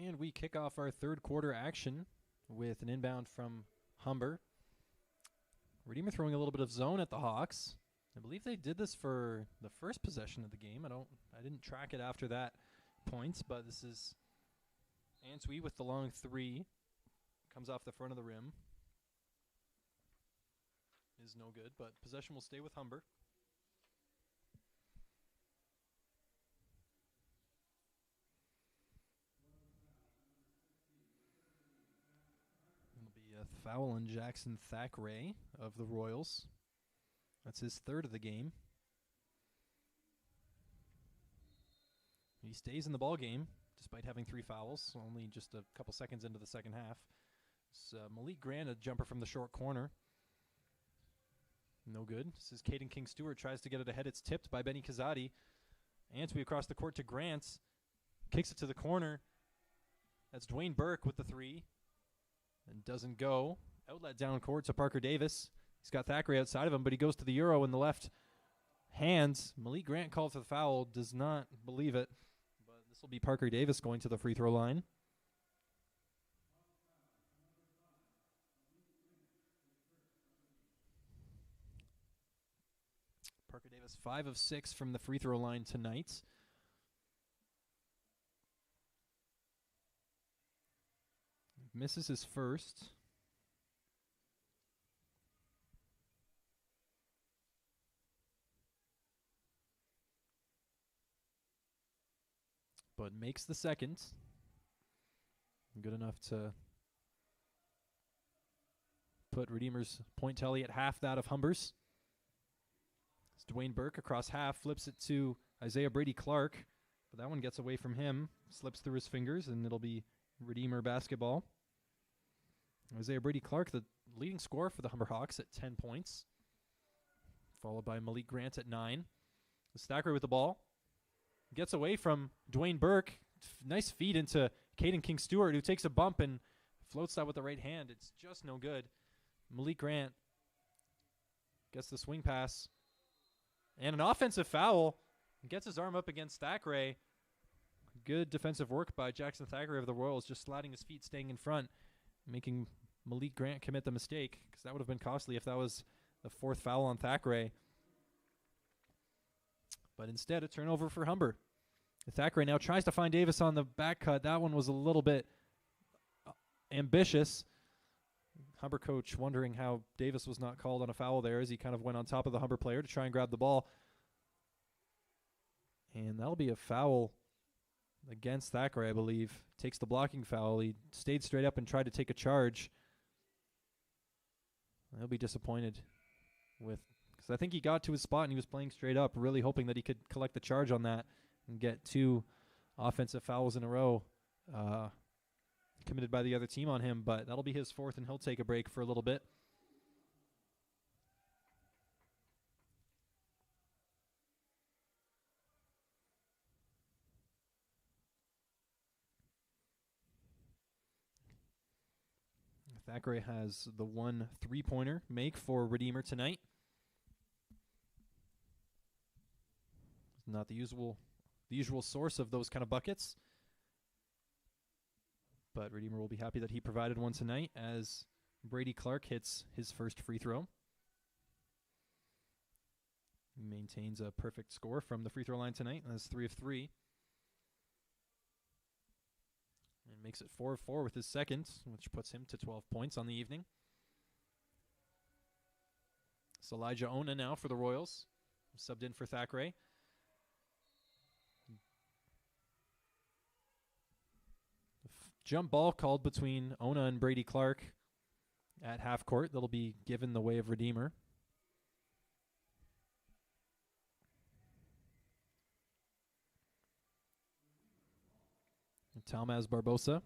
And we kick off our third quarter action with an inbound from Humber. Redeemer throwing a little bit of zone at the Hawks. I believe they did this for the first possession of the game. I didn't track it after that point, but this is Antwi with the long three. Comes off the front of the rim. Is no good, but possession will stay with Humber. It'll be a foul on Jackson Thackeray of the Royals. That's his third of the game. He stays in the ball game despite having 3 fouls, only just a couple seconds into the second half. It's Malik Grant, a jumper from the short corner. No good. This is Caden King-Stewart, tries to get it ahead. It's tipped by Benny Kazadi. Antwi across the court to Grant. Kicks it to the corner. That's Dwayne Burke with the 3. And doesn't go. Outlet down court to Parker Davis. He's got Thackeray outside of him, but he goes to the Euro in the left hand. Malik Grant called for the foul. Does not believe it. But this will be Parker Davis going to the free throw line. Parker Davis 5 of 6 from the free throw line tonight. Misses his first. But makes the second. Good enough to put Redeemer's point tally at half that of Humber's. It's Dwayne Burke across half, flips it to Isaiah Brady Clark, but that one gets away from him, slips through his fingers, and it'll be Redeemer basketball. Isaiah Brady Clark, the leading scorer for the Humber Hawks at 10 points, followed by Malik Grant at 9. Thackeray with the ball. Gets away from Dwayne Burke. Nice feed into Caden King-Stewart, who takes a bump and floats that with the right hand. It's just no good. Malik Grant gets the swing pass. And an offensive foul. Gets his arm up against Thackeray. Good defensive work by Jackson Thackeray of the Royals, just sliding his feet, staying in front, making Malik Grant commit the mistake, because that would have been costly if that was the 4th foul on Thackeray. But instead, a turnover for Humber. Thackeray now tries to find Davis on the back cut. That one was a little bit ambitious. Humber coach wondering how Davis was not called on a foul there as he kind of went on top of the Humber player to try and grab the ball. And that'll be a foul against Thackeray, I believe. Takes the blocking foul. He stayed straight up and tried to take a charge. He'll be disappointed with, because I think he got to his spot and he was playing straight up, really hoping that he could collect the charge on that and get 2 offensive fouls in a row committed by the other team on him. But that'll be his 4th, and he'll take a break for a little bit. Thackeray has the 1 3-pointer make for Redeemer tonight. Not the usual source of those kind of buckets. But Redeemer will be happy that he provided one tonight as Brady Clark hits his first free throw. He maintains a perfect score from the free throw line tonight. That's 3 of 3. And makes it 4 of 4 with his second, which puts him to 12 points on the evening. It's Elijah Ona now for the Royals, subbed in for Thackeray. Jump ball called between Ona and Brady Clark at half court. That'll be given the way of Redeemer. Talmaz Barbosa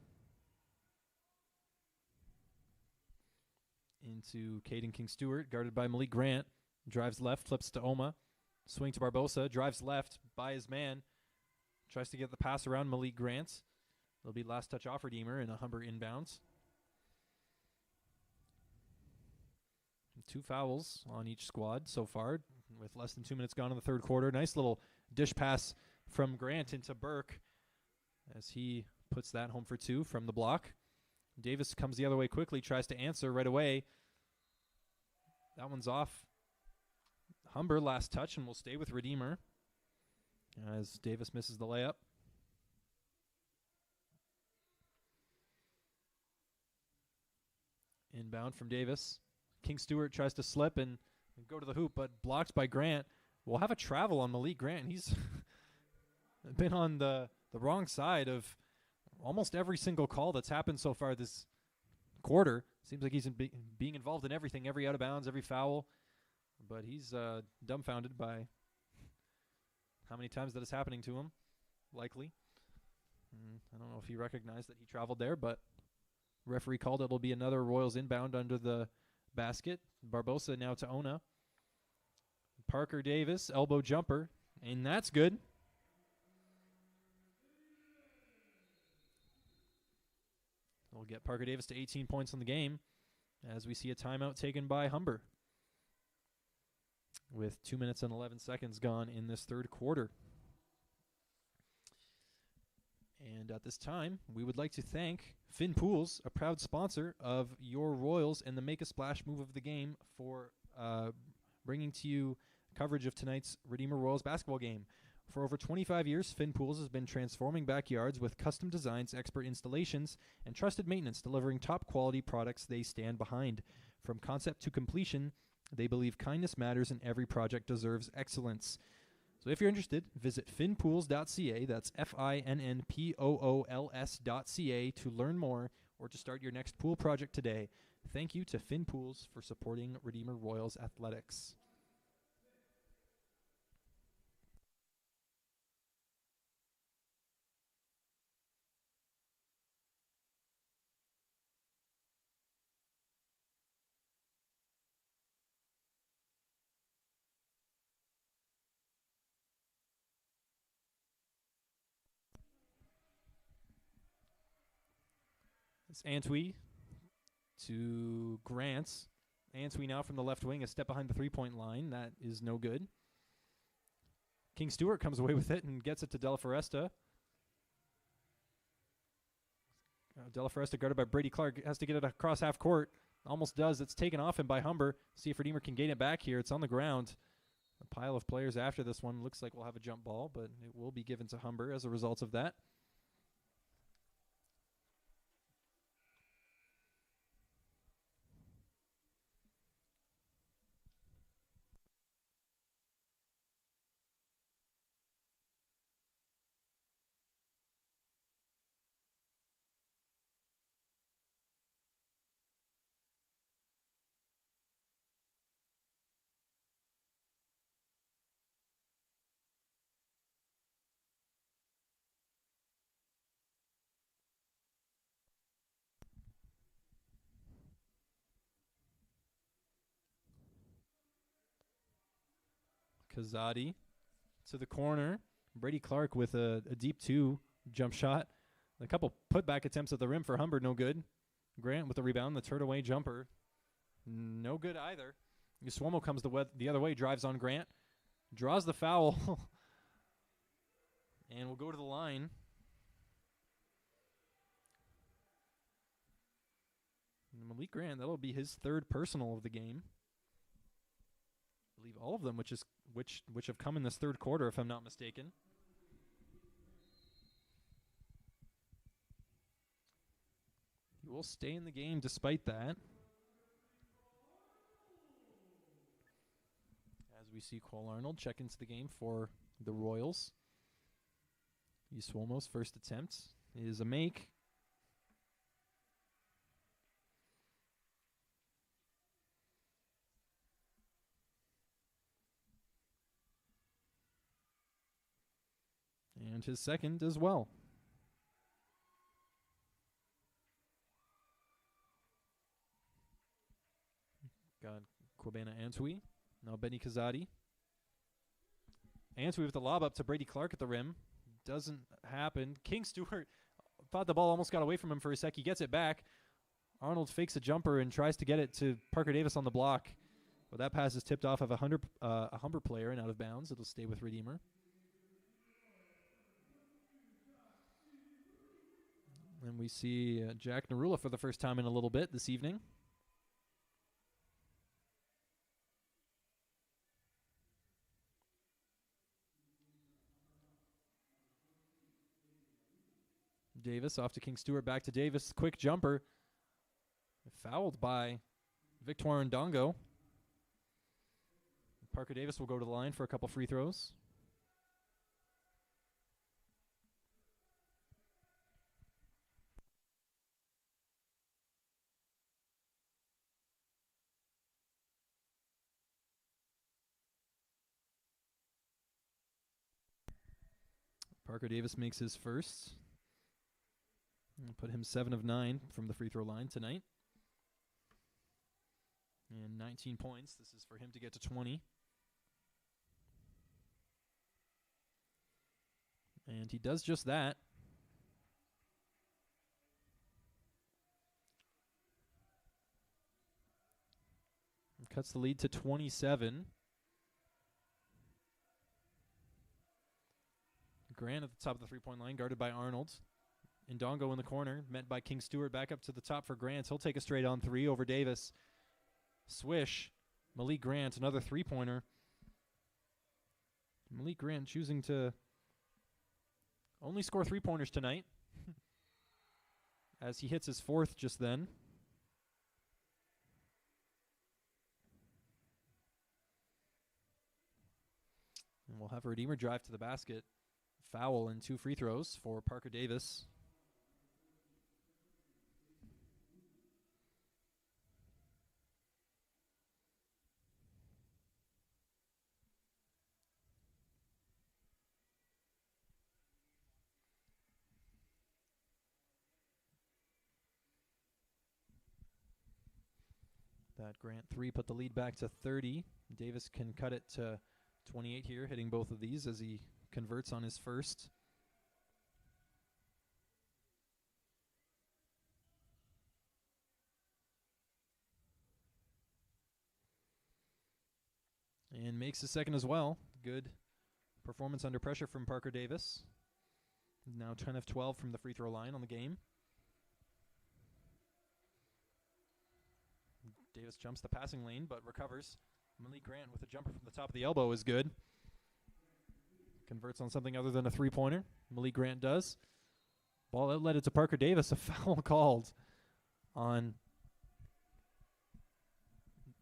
into Caden King-Stewart, guarded by Malik Grant. Drives left, flips to Oma. Swing to Barbosa, drives left by his man. Tries to get the pass around Malik Grant. It'll be last touch off Redeemer and a Humber inbounds. 2 fouls on each squad so far with less than 2 minutes gone in the third quarter. Nice little dish pass from Grant into Burke as he puts that home for 2 from the block. Davis comes the other way quickly, tries to answer right away. That one's off. Humber, last touch, and will stay with Redeemer as Davis misses the layup. Inbound from Davis. King Stewart tries to slip and go to the hoop, but blocked by Grant. We'll have a travel on Malik Grant. He's been on the wrong side of almost every single call that's happened so far this quarter. Seems like he's being involved in everything, every out of bounds, every foul. But he's dumbfounded by how many times that is happening to him, likely. I don't know if he recognized that he traveled there, but referee called it'll be another Royals inbound under the basket. Barbosa now to Ona. Parker Davis, elbow jumper, and that's good. We'll get Parker Davis to 18 points in the game as we see a timeout taken by Humber with 2 minutes and 11 seconds gone in this third quarter. And at this time, we would like to thank Finn Pools, a proud sponsor of your Royals and the Make a Splash move of the game, for bringing to you coverage of tonight's Redeemer Royals basketball game. For over 25 years, Finn Pools has been transforming backyards with custom designs, expert installations, and trusted maintenance, delivering top-quality products they stand behind. From concept to completion, they believe kindness matters and every project deserves excellence. So if you're interested, visit finnpools.ca, that's FINNPOOLS.ca, to learn more or to start your next pool project today. Thank you to Finn Pools for supporting Redeemer Royals Athletics. It's Antwi to Grants. Antwi now from the left wing, a step behind the three-point line. That is no good. King Stewart comes away with it and gets it to Della Foresta. Della Foresta guarded by Brady Clark. Has to get it across half court. Almost does. It's taken off him by Humber. See if Redeemer can gain it back here. It's on the ground. A pile of players after this one. Looks like we'll have a jump ball, but it will be given to Humber as a result of that. Kazadi to the corner. Brady Clark with a deep 2 jump shot. A couple putback attempts at the rim for Humber, no good. Grant with the rebound, the turn-away jumper, no good either. Usuomo comes the other way, drives on Grant, draws the foul, and will go to the line. Malik Grant, that'll be his third personal of the game. I believe all of them, which have come in this third quarter, if I'm not mistaken. He will stay in the game despite that. As we see Cole Arnold check into the game for the Royals. Usuomo's first attempt is a make. And his second as well. Got Kwabena Antwi. Now Benny Kazadi. Antwi with the lob up to Brady Clark at the rim. Doesn't happen. King Stewart thought the ball almost got away from him for a sec. He gets it back. Arnold fakes a jumper and tries to get it to Parker Davis on the block. But that pass is tipped off of a Humber player and out of bounds. It'll stay with Redeemer. And we see Jack Narula for the first time in a little bit this evening. Davis off to King Stewart, back to Davis. Quick jumper. Fouled by Victor Ndongo. Parker Davis will go to the line for a couple free throws. Parker Davis makes his first. Put him 7 of 9 from the free throw line tonight. And 19 points. This is for him to get to 20. And he does just that. Cuts the lead to 27. Grant at the top of the three-point line, guarded by Arnold. Ndongo in the corner, met by King Stewart, back up to the top for Grant. He'll take a straight on three over Davis. Swish. Malik Grant, another three-pointer. Malik Grant choosing to only score three-pointers tonight as he hits his fourth just then. And we'll have a Redeemer drive to the basket. Foul and 2 free throws for Parker Davis. That Grant 3 put the lead back to 30. Davis can cut it to 28 here, hitting both of these as he converts on his first. And makes his second as well. Good performance under pressure from Parker Davis. Now 10 of 12 from the free throw line on the game. Davis jumps the passing lane but recovers. Malik Grant with a jumper from the top of the elbow is good. Converts on something other than a three-pointer. Malik Grant does. Ball outlet to Parker Davis. A foul called on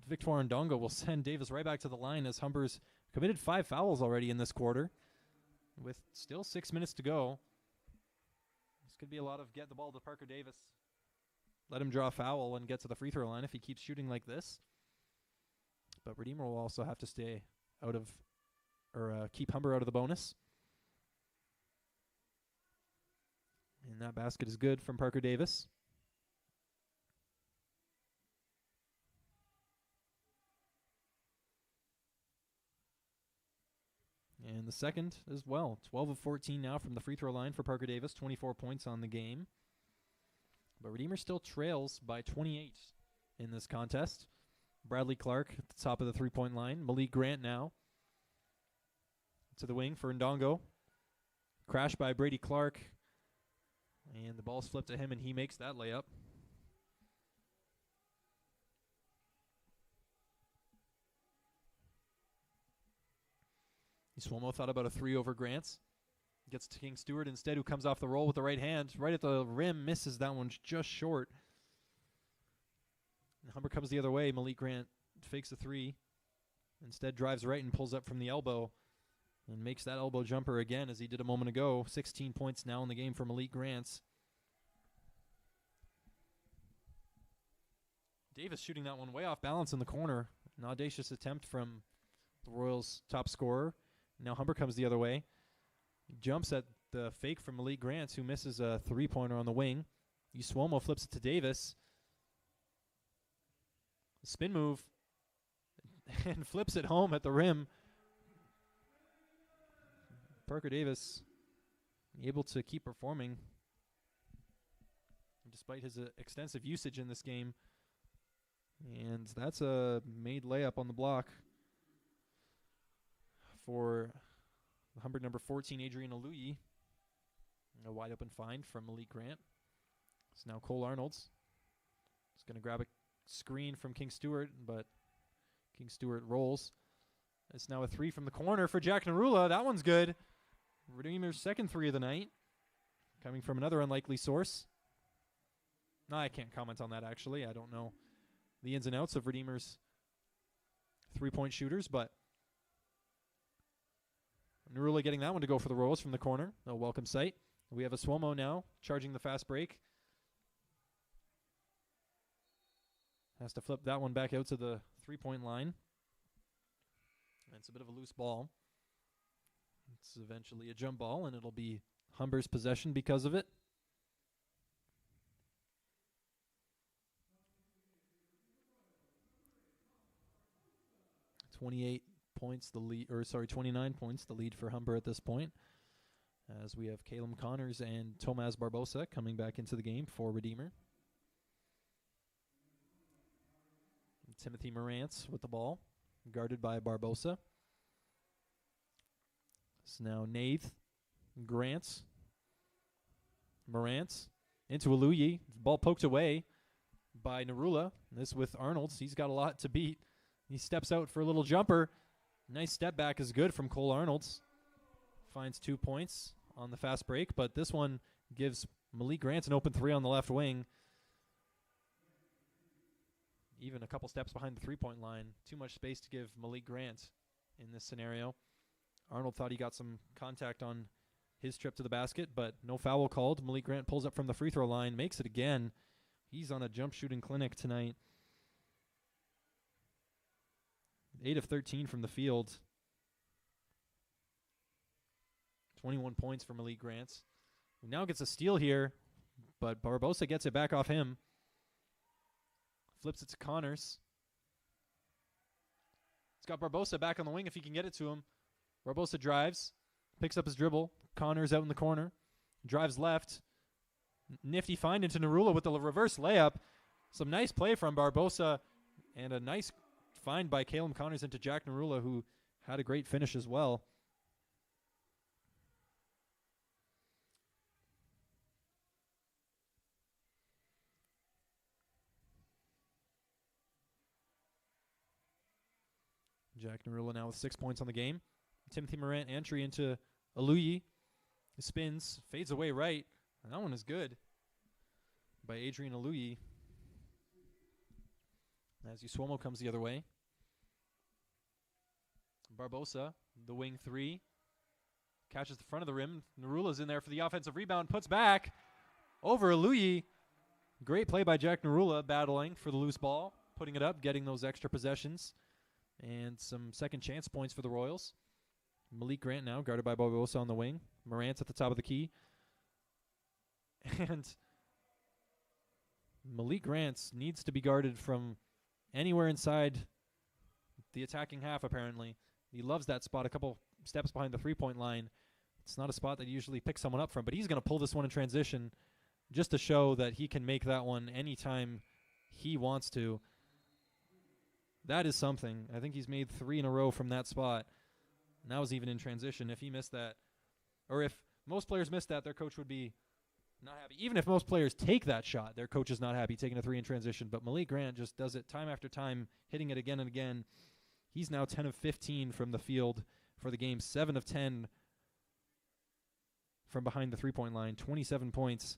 Victor Ndongo will send Davis right back to the line as Humber's committed 5 fouls already in this quarter. With still 6 minutes to go. This could be a lot of get the ball to Parker Davis. Let him draw a foul and get to the free throw line if he keeps shooting like this. But Redeemer will also have to stay out of, or keep Humber out of the bonus. And that basket is good from Parker Davis. And the second as well. 12 of 14 now from the free throw line for Parker Davis. 24 points on the game. But Redeemer still trails by 28 in this contest. Bradley Clark at the top of the three-point line. Malik Grant now to the wing for Ndongo. Crash by Brady Clark. And the ball's flipped to him, and he makes that layup. Swomo thought about a 3 over Grants. Gets to King Stewart instead, who comes off the roll with the right hand. Right at the rim, misses that one just short. And Humber comes the other way. Malik Grant fakes a 3. Instead drives right and pulls up from the elbow. And makes that elbow jumper again as he did a moment ago. 16 points now in the game for Malik Grant. Davis shooting that one way off balance in the corner. An audacious attempt from the Royals' top scorer. Now Humber comes the other way. Jumps at the fake from Malik Grant, who misses a three-pointer on the wing. Uswomo flips it to Davis. Spin move. And flips it home at the rim. Parker Davis able to keep performing despite his extensive usage in this game. And that's a made layup on the block for Humber number 14, Adrian Aluyi. A wide open find from Malik Grant. It's now Cole Arnold's. He's going to grab a screen from King Stewart, but King Stewart rolls. It's now a 3 from the corner for Jack Narula. That one's good. Redeemer's second 3 of the night, coming from another unlikely source. No, I can't comment on that, actually. I don't know the ins and outs of Redeemer's three-point shooters, but Narula getting that one to go for the Royals from the corner. A welcome sight. We have a Suomo now charging the fast break. Has to flip that one back out to the three-point line. It's a bit of a loose ball. It's eventually a jump ball, and it'll be Humber's possession because of it. 29 points the lead for Humber at this point, as we have Caleb Connors and Tomas Barbosa coming back into the game for Redeemer. And Timothy Morantz with the ball, guarded by Barbosa. It's now Nath, Grants, Morantz into Aluyi. Ball poked away by Narula. This with Arnold's. He's got a lot to beat. He steps out for a little jumper. Nice step back is good from Cole Arnold's. Finds 2 points on the fast break, but this one gives Malik Grant an open 3 on the left wing. Even a couple steps behind the three-point line. Too much space to give Malik Grant in this scenario. Arnold thought he got some contact on his trip to the basket, but no foul called. Malik Grant pulls up from the free throw line, makes it again. He's on a jump shooting clinic tonight. 8 of 13 from the field. 21 points for Malik Grant. He now gets a steal here, but Barbosa gets it back off him. Flips it to Connors. It's got Barbosa back on the wing if he can get it to him. Barbosa drives, picks up his dribble. Connors out in the corner. Drives left. Nifty find into Narula with the reverse layup. Some nice play from Barbosa and a nice find by Caleb Connors into Jack Narula, who had a great finish as well. Jack Narula now with 6 points on the game. Timothy Morant entry into Aluyi. He spins, fades away right. And that one is good by Adrian Aluyi. As Suomo comes the other way. Barbosa, the wing 3. Catches the front of the rim. Narula's in there for the offensive rebound. Puts back over Aluyi. Great play by Jack Narula, battling for the loose ball. Putting it up, getting those extra possessions. And some second chance points for the Royals. Malik Grant now, guarded by Barbosa on the wing. Morant's at the top of the key. And Malik Grant needs to be guarded from anywhere inside the attacking half, apparently. He loves that spot a couple steps behind the three-point line. It's not a spot that you usually pick someone up from, but he's going to pull this one in transition just to show that he can make that one anytime he wants to. That is something. I think he's made 3 in a row from that spot. And that was even in transition. If he missed that, or if most players missed that, their coach would be not happy. Even if most players take that shot, their coach is not happy taking a 3 in transition. But Malik Grant just does it time after time, hitting it again and again. He's now 10 of 15 from the field for the game, 7 of 10 from behind the three-point line, 27 points.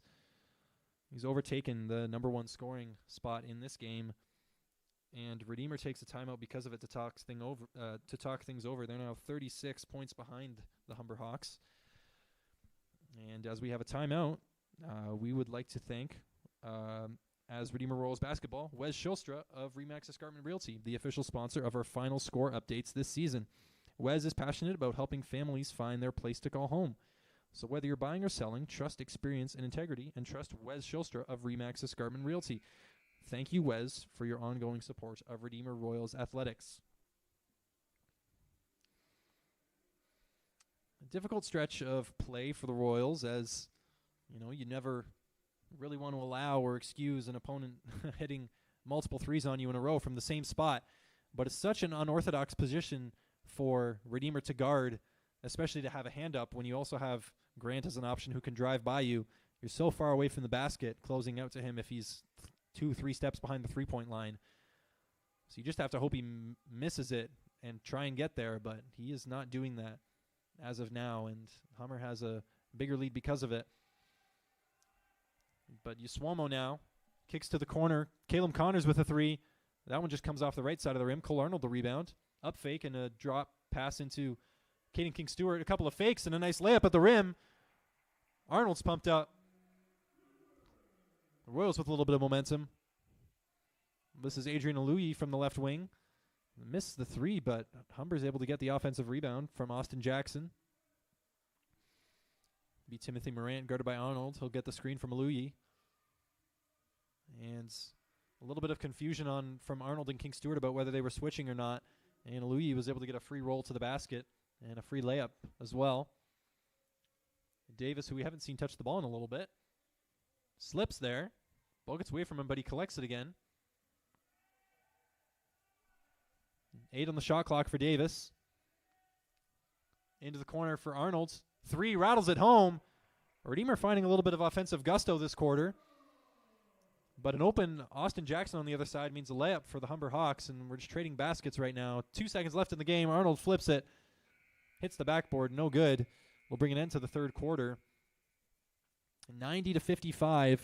He's overtaken the number 1 scoring spot in this game. And Redeemer takes a timeout because of it to talk things over. They're now 36 points behind the Humber Hawks. And as we have a timeout, we would like to thank, as Redeemer Royals basketball, Wes Schulstra of Remax Escarpment Realty, the official sponsor of our final score updates this season. Wes is passionate about helping families find their place to call home. So whether you're buying or selling, trust experience and integrity, and trust Wes Schulstra of Remax Escarpment Realty. Thank you, Wes, for your ongoing support of Redeemer Royals Athletics. A difficult stretch of play for the Royals, as you never really want to allow or excuse an opponent hitting multiple threes on you in a row from the same spot. But it's such an unorthodox position for Redeemer to guard, especially to have a hand up when you also have Grant as an option who can drive by you. You're so far away from the basket closing out to him if he's 2-3 steps behind the three-point line. So you just have to hope he misses it and try and get there, but he is not doing that as of now, and Humber has a bigger lead because of it. But Usuomo now kicks to the corner. Caleb Connors with a three. That one just comes off the right side of the rim. Cole Arnold the rebound. Up fake and a drop pass into Caden King-Stewart. A couple of fakes and a nice layup at the rim. Arnold's pumped up. The Royals with a little bit of momentum. This is Adrian Aluyi from the left wing. Missed the three, but Humber's able to get the offensive rebound from Austin Jackson. Be Timothy Morant guarded by Arnold. He'll get the screen from Aluyi. And a little bit of confusion from Arnold and King-Stewart about whether they were switching or not. And Aluyi was able to get a free roll to the basket and a free layup as well. Davis, who we haven't seen touch the ball in a little bit, slips there. Ball gets away from him, but he collects it again. 8 on the shot clock for Davis. Into the corner for Arnold. 3 rattles it home. Redeemer finding a little bit of offensive gusto this quarter. But an open Austin Jackson on the other side means a layup for the Humber Hawks, and we're just trading baskets right now. 2 seconds left in the game. Arnold flips it. Hits the backboard. No good. We'll bring an end to the third quarter. 90-55,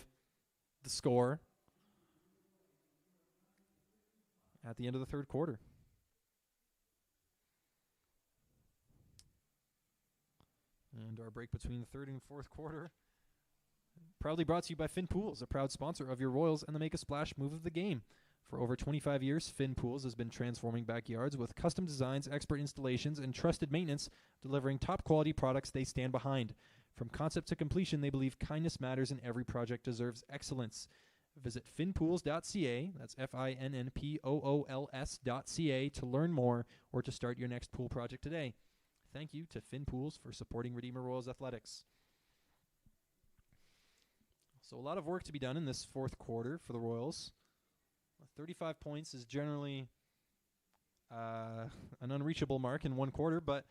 the score at the end of the third quarter. And our break between the third and fourth quarter proudly brought to you by Finn Pools, a proud sponsor of your Royals and the Make a Splash move of the game. For over 25 years, Finn Pools has been transforming backyards with custom designs, expert installations, and trusted maintenance, delivering top-quality products they stand behind. From concept to completion, they believe kindness matters and every project deserves excellence. Visit finnpools.ca, that's FINNPOOLS.ca, to learn more or to start your next pool project today. Thank you to Finn Pools for supporting Redeemer Royals Athletics. So a lot of work to be done in this fourth quarter for the Royals. 35 points is generally an unreachable mark in one quarter, but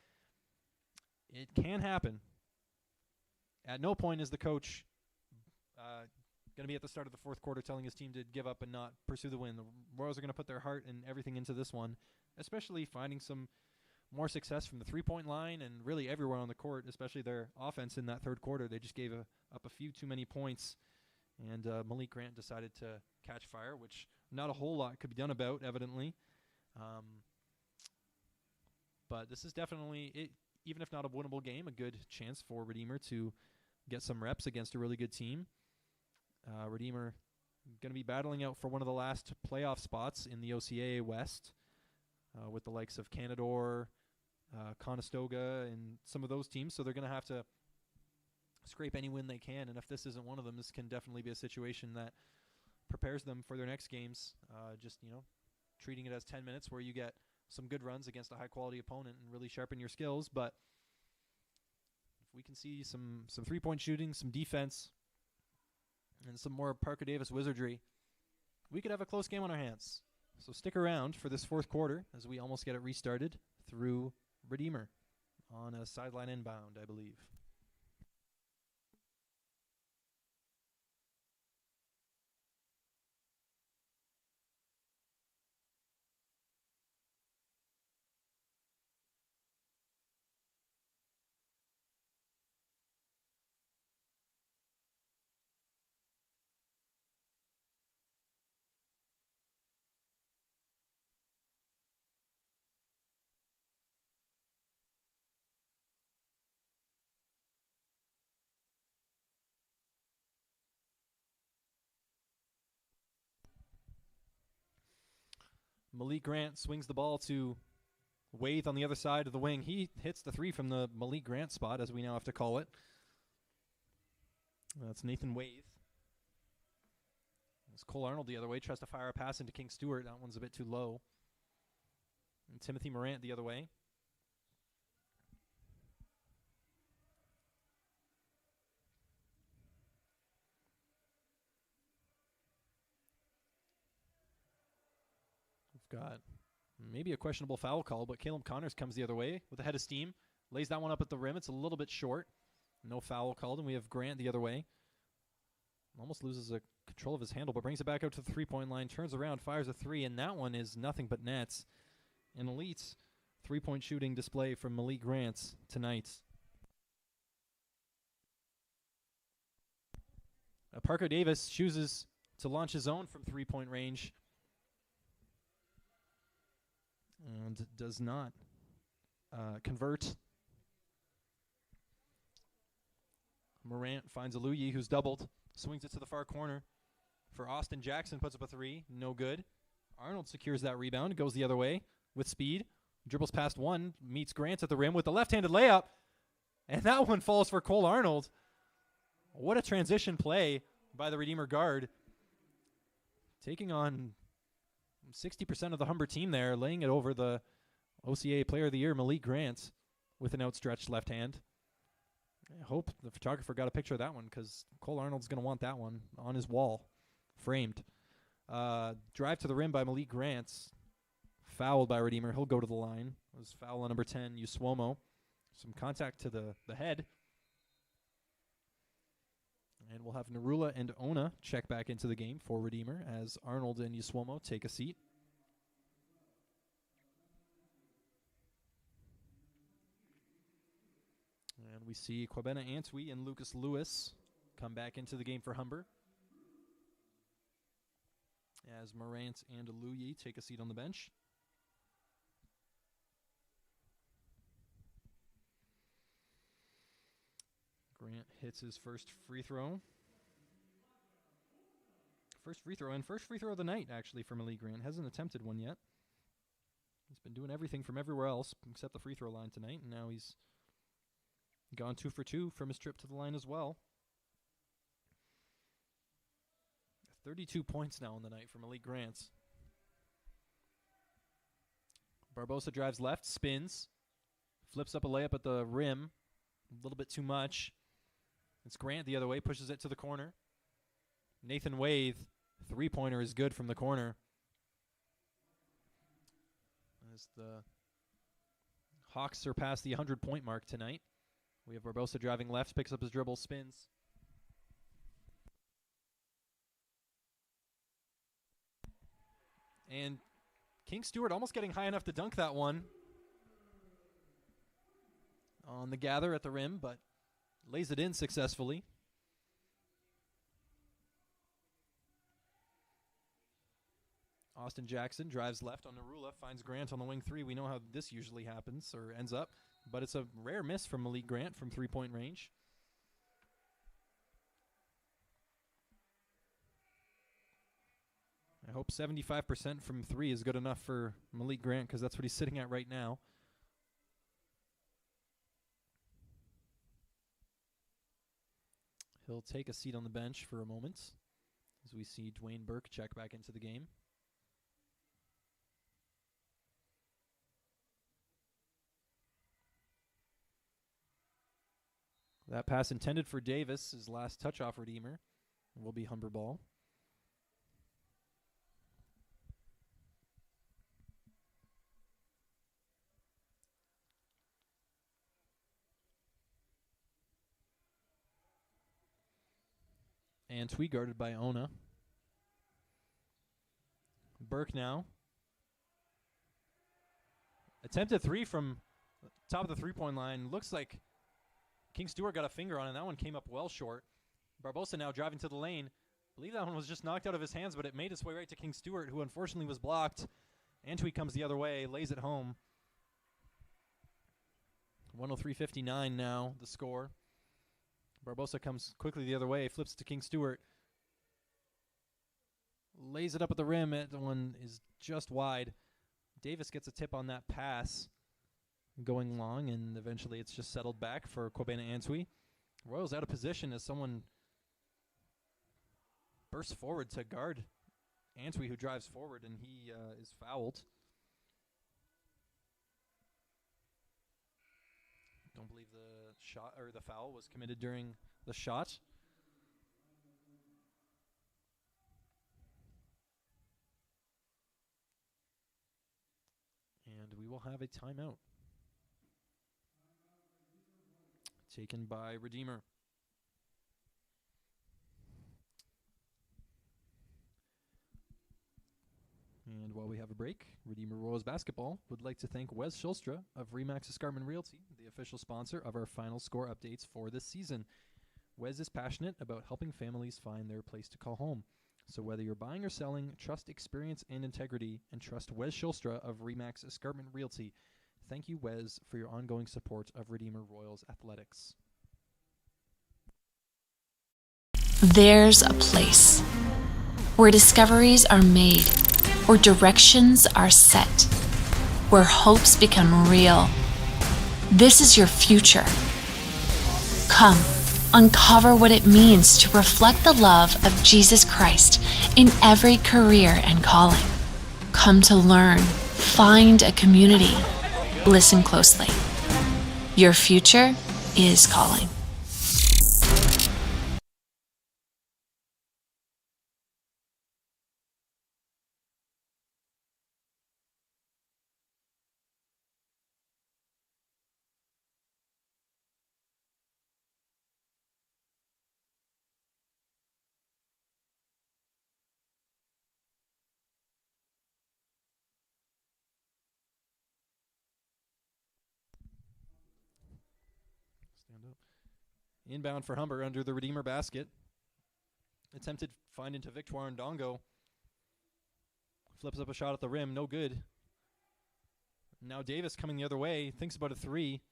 it can happen. At no point is the coach going to be at the start of the fourth quarter telling his team to give up and not pursue the win. The Royals are going to put their heart and everything into this one, especially finding some more success from the three-point line and really everywhere on the court, especially their offense in that third quarter. They just gave up a few too many points, and Malik Grant decided to catch fire, which not a whole lot could be done about, evidently. But this is definitely, even if not a winnable game, a good chance for Redeemer to get some reps against a really good team. Redeemer going to be battling out for one of the last playoff spots in the OCAA West with the likes of Canadore, Conestoga, and some of those teams. So they're going to have to scrape any win they can, and if this isn't one of them, this can definitely be a situation that prepares them for their next games. Just, treating it as 10 minutes where you get some good runs against a high-quality opponent and really sharpen your skills. But if we can see some three-point shooting, some defense, and some more Parker Davis wizardry, we could have a close game on our hands. So stick around for this fourth quarter as we almost get it restarted through Redeemer on a sideline inbound, I believe. Malik Grant swings the ball to Waithe on the other side of the wing. He hits the three from the Malik Grant spot, as we now have to call it. That's Nathan Waithe. It's Cole Arnold the other way. Tries to fire a pass into King-Stewart. That one's a bit too low. And Timothy Morant the other way. Got maybe a questionable foul call, but Caleb Connors comes the other way with a head of steam, lays that one up at the rim. It's a little bit short. No foul called, and we have Grant the other way. Almost loses control of his handle, but brings it back out to the three-point line, turns around, fires a three, and that one is nothing but nets. An elite three-point shooting display from Malik Grant tonight. Parker Davis chooses to launch his own from three-point range and does not convert. Morant finds Aluyi, who's doubled, swings it to the far corner for Austin Jackson, puts up a three, no good. Arnold secures that rebound, goes the other way with speed, dribbles past one, meets Grant at the rim with the left-handed layup, and that one falls for Cole Arnold. What a transition play by the Redeemer guard. Taking on 60% of the Humber team there, laying it over the OCAA Player of the Year, Malik Grant, with an outstretched left hand. I hope the photographer got a picture of that one because Cole Arnold's going to want that one on his wall, framed. Drive to the rim by Malik Grant. Fouled by Redeemer. He'll go to the line. It was foul on number 10, Usuomo. Some contact to the head. And we'll have Narula and Ona check back into the game for Redeemer as Arnold and Usuomo take a seat. And we see Kwabena Antwi and Lucas Lewis come back into the game for Humber as Morant and Aluyi take a seat on the bench. Grant hits his first free throw. First free throw of the night, actually, for Malik Grant. Hasn't attempted one yet. He's been doing everything from everywhere else except the free throw line tonight, and now he's gone 2 for 2 from his trip to the line as well. 32 points now on the night for Malik Grant. Barbosa drives left, spins, flips up a layup at the rim. A little bit too much. It's Grant the other way, pushes it to the corner. Nathan Waithe, three-pointer is good from the corner. As the Hawks surpass the 100-point mark tonight. We have Barbosa driving left, picks up his dribble, spins. And King Stewart almost getting high enough to dunk that one on the gather at the rim, but lays it in successfully. Austin Jackson drives left on Narula, finds Grant on the wing three. We know how this usually happens or ends up, but it's a rare miss from Malik Grant from three-point range. I hope 75% from three is good enough for Malik Grant because that's what he's sitting at right now. He'll take a seat on the bench for a moment as we see Dwayne Burke check back into the game. That pass intended for Davis, his last touch off Redeemer, will be Humber ball. And Twee guarded by Ona. Burke now. Attempted three from top of the three-point line. Looks like King Stewart got a finger on it. That one came up well short. Barbosa now driving to the lane. I believe that one was just knocked out of his hands, but it made its way right to King Stewart, who unfortunately was blocked. Antwi comes the other way, lays it home. 103-59 now, the score. Barbosa comes quickly the other way, flips it to King Stewart. Lays it up at the rim. That one is just wide. Davis gets a tip on that pass going long, and eventually it's just settled back for Kwabena Antwi. Royals out of position as someone bursts forward to guard Antwi, who drives forward, and he is fouled. Don't believe the shot or the foul was committed during the shot. And we will have a timeout taken by Redeemer. And while we have a break, Redeemer Royals basketball would like to thank Wes Schulstra of Remax Escarpment Realty, the official sponsor of our final score updates for this season. Wes is passionate about helping families find their place to call home. So whether you're buying or selling, trust experience and integrity, and trust Wes Schulstra of Remax Escarpment Realty. Thank you, Wes, for your ongoing support of Redeemer Royals athletics. There's a place where discoveries are made, where directions are set, where hopes become real. This is your future. Come, uncover what it means to reflect the love of Jesus Christ in every career and calling. Come to learn, find a community. Listen closely. Your future is calling. Stand up. Inbound for Humber under the Redeemer basket. Attempted find into Victoire Ndongo. Flips up a shot at the rim, no good. Now Davis coming the other way, thinks about a three.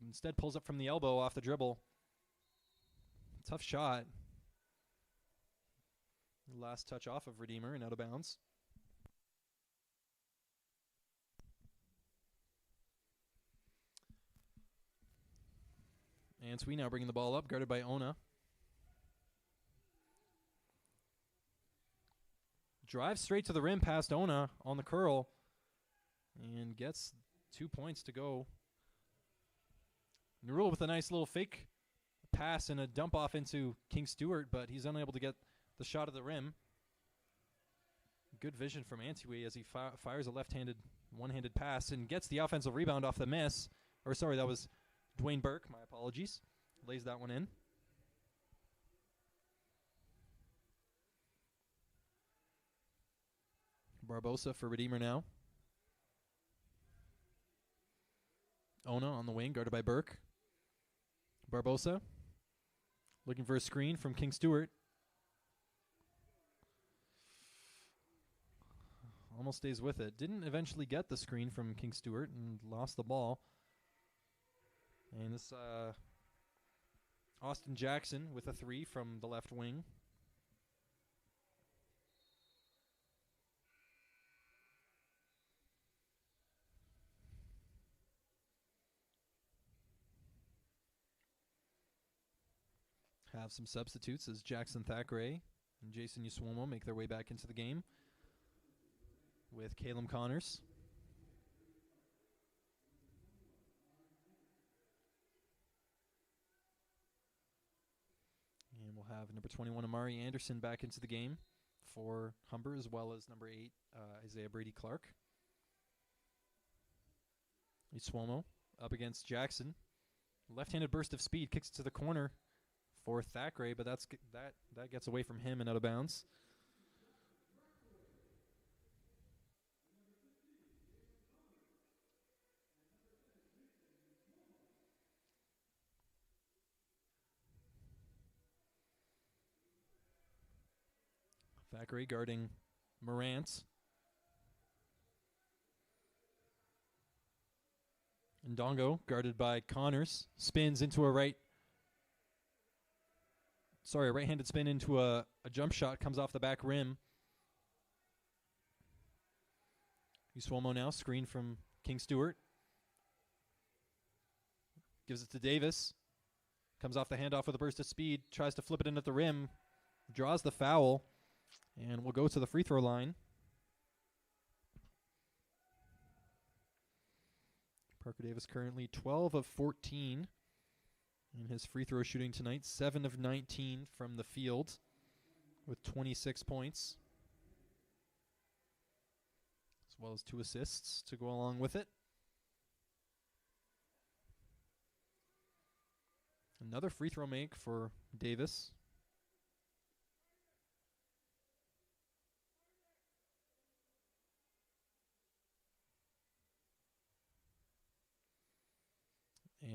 Instead pulls up from the elbow off the dribble. Tough shot. Last touch off of Redeemer and out of bounds. And Sweet now bringing the ball up, guarded by Ona. Drives straight to the rim past Ona on the curl and gets 2 points to go. Nurul with a nice little fake pass and a dump off into King Stewart, but he's unable to get the shot at the rim. Good vision from Antwi as he fires a left-handed, one-handed pass and gets the offensive rebound off the miss. Or sorry, that was Dwayne Burke, my apologies. Lays that one in. Barbosa for Redeemer now. Ona on the wing, guarded by Burke. Barbosa looking for a screen from King Stewart. Almost stays with it. Didn't eventually get the screen from King Stewart and lost the ball. And this Austin Jackson with a three from the left wing. Have some substitutes as Jackson Thackeray and Jason Uswomo make their way back into the game with Caleb Connors. And we'll have number 21 Amari Anderson back into the game for Humber, as well as number 8 Isaiah Brady Clark. Uswomo up against Jackson. Left-handed burst of speed, kicks it to the corner for Thackeray, but that gets away from him and out of bounds. Thackeray guarding Morant. Ndongo guarded by Connors. Spins into a right-handed spin into a jump shot. Comes off the back rim. Uswomo now, screen from King Stewart. Gives it to Davis. Comes off the handoff with a burst of speed. Tries to flip it in at the rim. Draws the foul. And we'll go to the free throw line. Parker Davis currently 12 of 14 in his free throw shooting tonight. 7 of 19 from the field with 26 points, as well as 2 assists to go along with it. Another free throw make for Davis.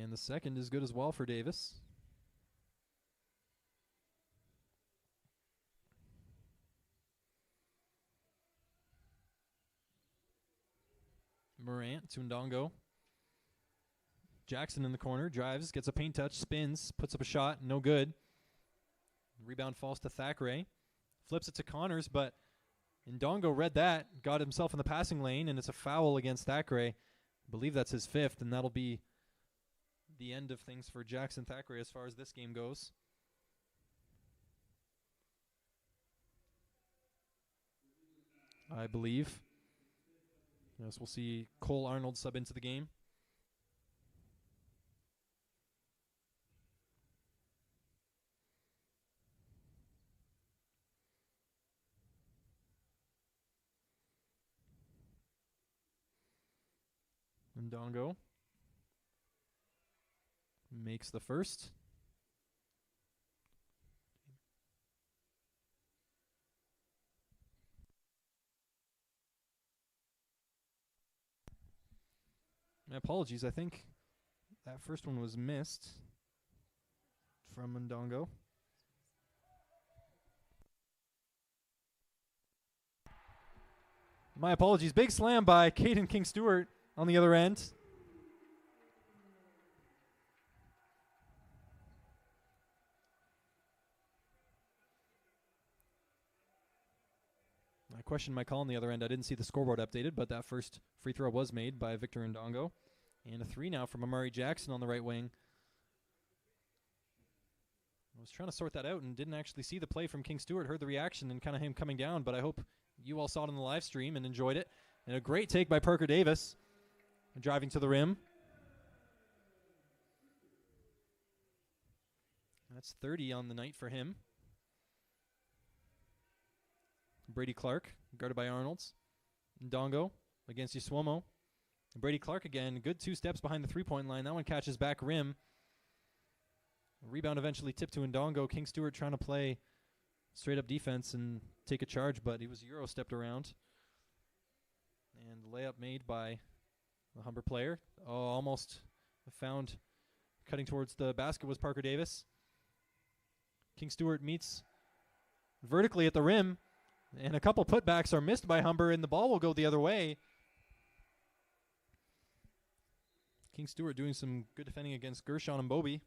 And the second is good as well for Davis. Morant to Ndongo. Jackson in the corner, drives, gets a paint touch, spins, puts up a shot, no good. Rebound falls to Thackeray. Flips it to Connors, but Ndongo read that, got himself in the passing lane, and it's a foul against Thackeray. I believe that's his fifth, and that'll be the end of things for Jackson Thackeray as far as this game goes. I believe. Yes, we'll see Cole Arnold sub into the game. Ndongo makes the first. My apologies, I think that first one was missed from Ndongo. My apologies. Big slam by Caden King-Stewart on the other end. I questioned my call on the other end. I didn't see the scoreboard updated, but that first free throw was made by Victor Ndongo. And a three now from Amari Jackson on the right wing. I was trying to sort that out and didn't actually see the play from King-Stewart. Heard the reaction and kind of him coming down, but I hope you all saw it on the live stream and enjoyed it. And a great take by Parker Davis, driving to the rim. That's 30 on the night for him. Brady Clark, guarded by Arnolds. Ndongo against Yuswomo. Brady Clark again, good 2 steps behind the three-point line. That one catches back rim. Rebound eventually tipped to Ndongo. King-Stewart trying to play straight-up defense and take a charge, but he was Euro-stepped around. And the layup made by the Humber player. Oh, almost found cutting towards the basket was Parker Davis. King-Stewart meets vertically at the rim, and a couple putbacks are missed by Humber, and the ball will go the other way. King-Stewart doing some good defending against Gershon and Bobby.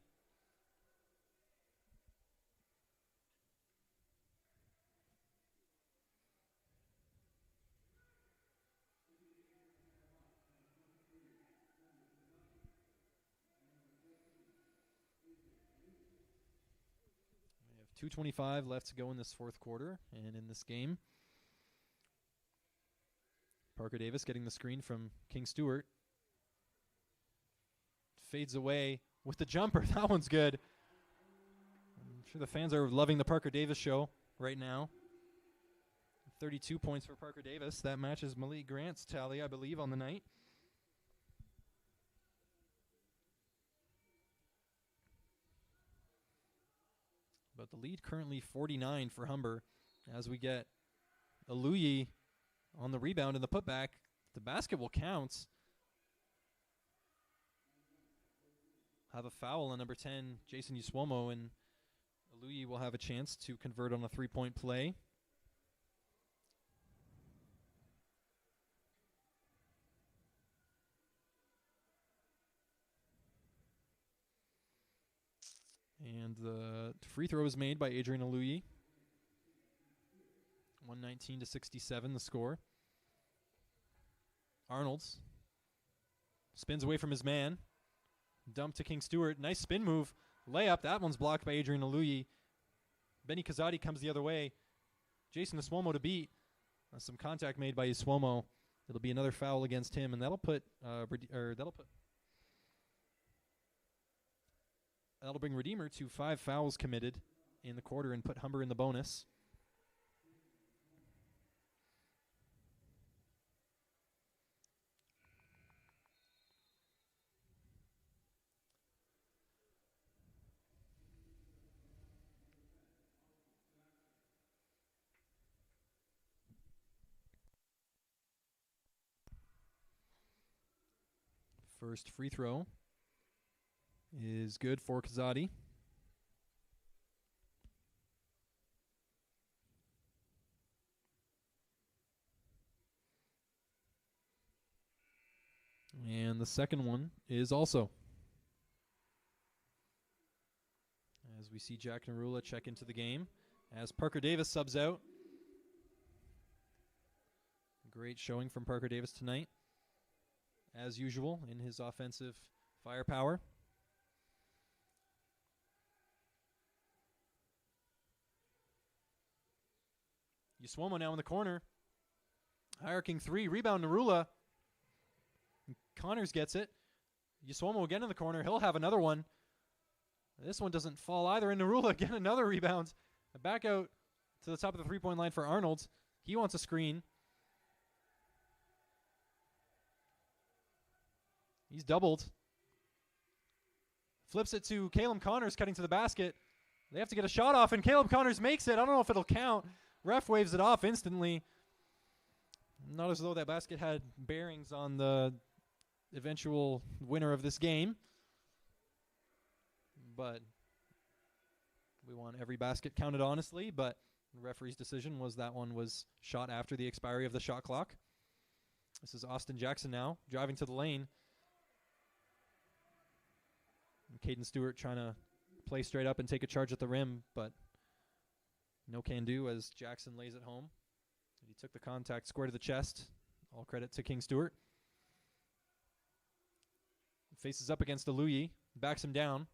We have 2:25 left to go in this fourth quarter, and in this game, Parker Davis getting the screen from King-Stewart. Fades away with the jumper. That one's good. I'm sure the fans are loving the Parker Davis show right now. 32 points for Parker Davis. That matches Malik Grant's tally, I believe, on the night. But the lead currently 49 for Humber as we get Aluyi on the rebound and the putback. The basket will count. Have a foul on number 10, Jason Yuswomo, and Aluyi will have a chance to convert on a three-point play. And the free throw is made by Adrian Aluyi. 119-67 the score. Arnolds spins away from his man. Dump to King-Stewart. Nice spin move. Layup. That one's blocked by Adrian Aluyi. Benny Kazadi comes the other way. Jason Yuswomo to beat. Some contact made by Yuswomo. It'll be another foul against him, and that'll bring Redeemer to 5 fouls committed in the quarter and put Humber in the bonus. First free throw is good for Kazadi. And the second one is also. As we see Jack Narula check into the game as Parker Davis subs out. Great showing from Parker Davis tonight, as usual, in his offensive firepower. Yuswomo now in the corner. Hierarching three, rebound Narula. Connors gets it. Yuswomo again in the corner. He'll have another one. This one doesn't fall either. And Narula again another rebound. Back out to the top of the three-point line for Arnold. He wants a screen. He's doubled. Flips it to Caleb Connors cutting to the basket. They have to get a shot off, and Caleb Connors makes it. I don't know if it'll count. Ref waves it off instantly. Not as though that basket had bearings on the eventual winner of this game. But we want every basket counted honestly, but the referee's decision was that one was shot after the expiry of the shot clock. This is Austin Jackson now, driving to the lane. And Caden Stewart trying to play straight up and take a charge at the rim, but no can do as Jackson lays it home. He took the contact square to the chest. All credit to King Stewart. Faces up against Aluyi, backs him down.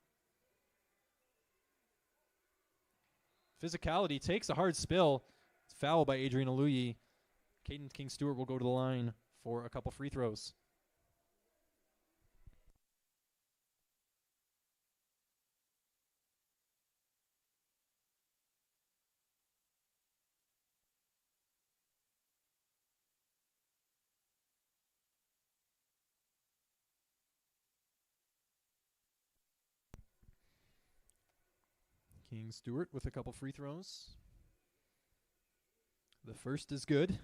Physicality, takes a hard spill. It's foul by Adrian Aluyi. Caden King Stewart will go to the line for a couple free throws. King Stewart with a couple free throws. The first is good.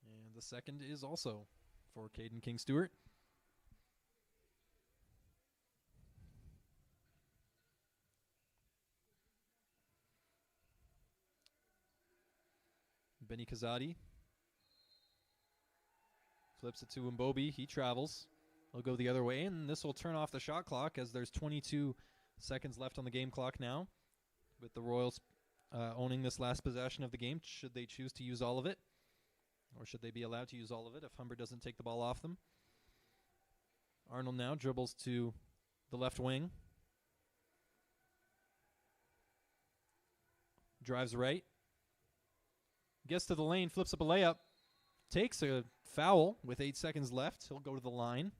And the second is also for Caden King Stewart. Benny Kazadi flips it to Mbobi. He travels. He'll go the other way, and this will turn off the shot clock as there's 22 seconds left on the game clock now, with the Royals owning this last possession of the game. Should they choose to use all of it, or should they be allowed to use all of it if Humber doesn't take the ball off them? Arnold now dribbles to the left wing. Drives right. Gets to the lane, flips up a layup. Takes a foul with 8 seconds left. He'll go to the line.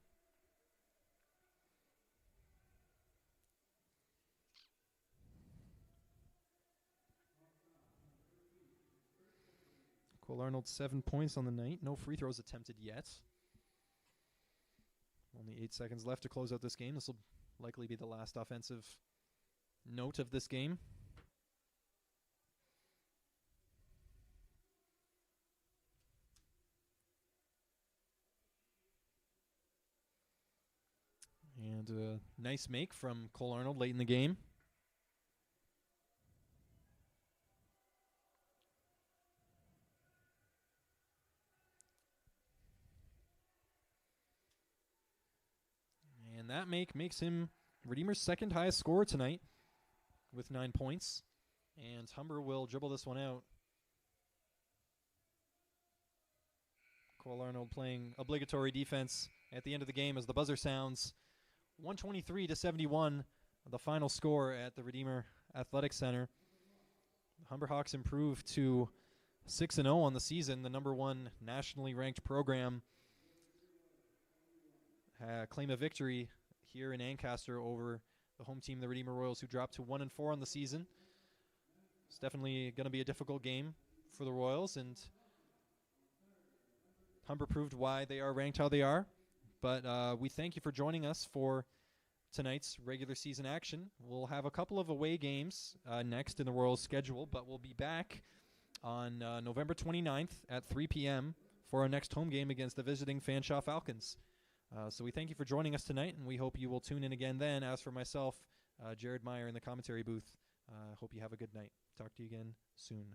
Cole Arnold 7 points on the night. No free throws attempted yet. Only 8 seconds left to close out this game. This will likely be the last offensive note of this game. And a nice make from Cole Arnold late in the game. And that makes him Redeemer's second highest scorer tonight with 9 points. And Humber will dribble this one out. Cole Arnold playing obligatory defense at the end of the game as the buzzer sounds. 123-71, the final score at the Redeemer Athletic Center. The Humber Hawks improve to 6-0 on the season, the number one nationally ranked program. Claim a victory here in Ancaster over the home team, the Redeemer Royals, who dropped to 1-4 on the season. It's definitely going to be a difficult game for the Royals, and Humber proved why they are ranked how they are. But we thank you for joining us for tonight's regular season action. We'll have a couple of away games next in the Royals schedule, but we'll be back on November 29th at 3 p.m. for our next home game against the visiting Fanshawe Falcons. So we thank you for joining us tonight, and we hope you will tune in again then. As for myself, Jared Meyer in the commentary booth, hope you have a good night. Talk to you again soon.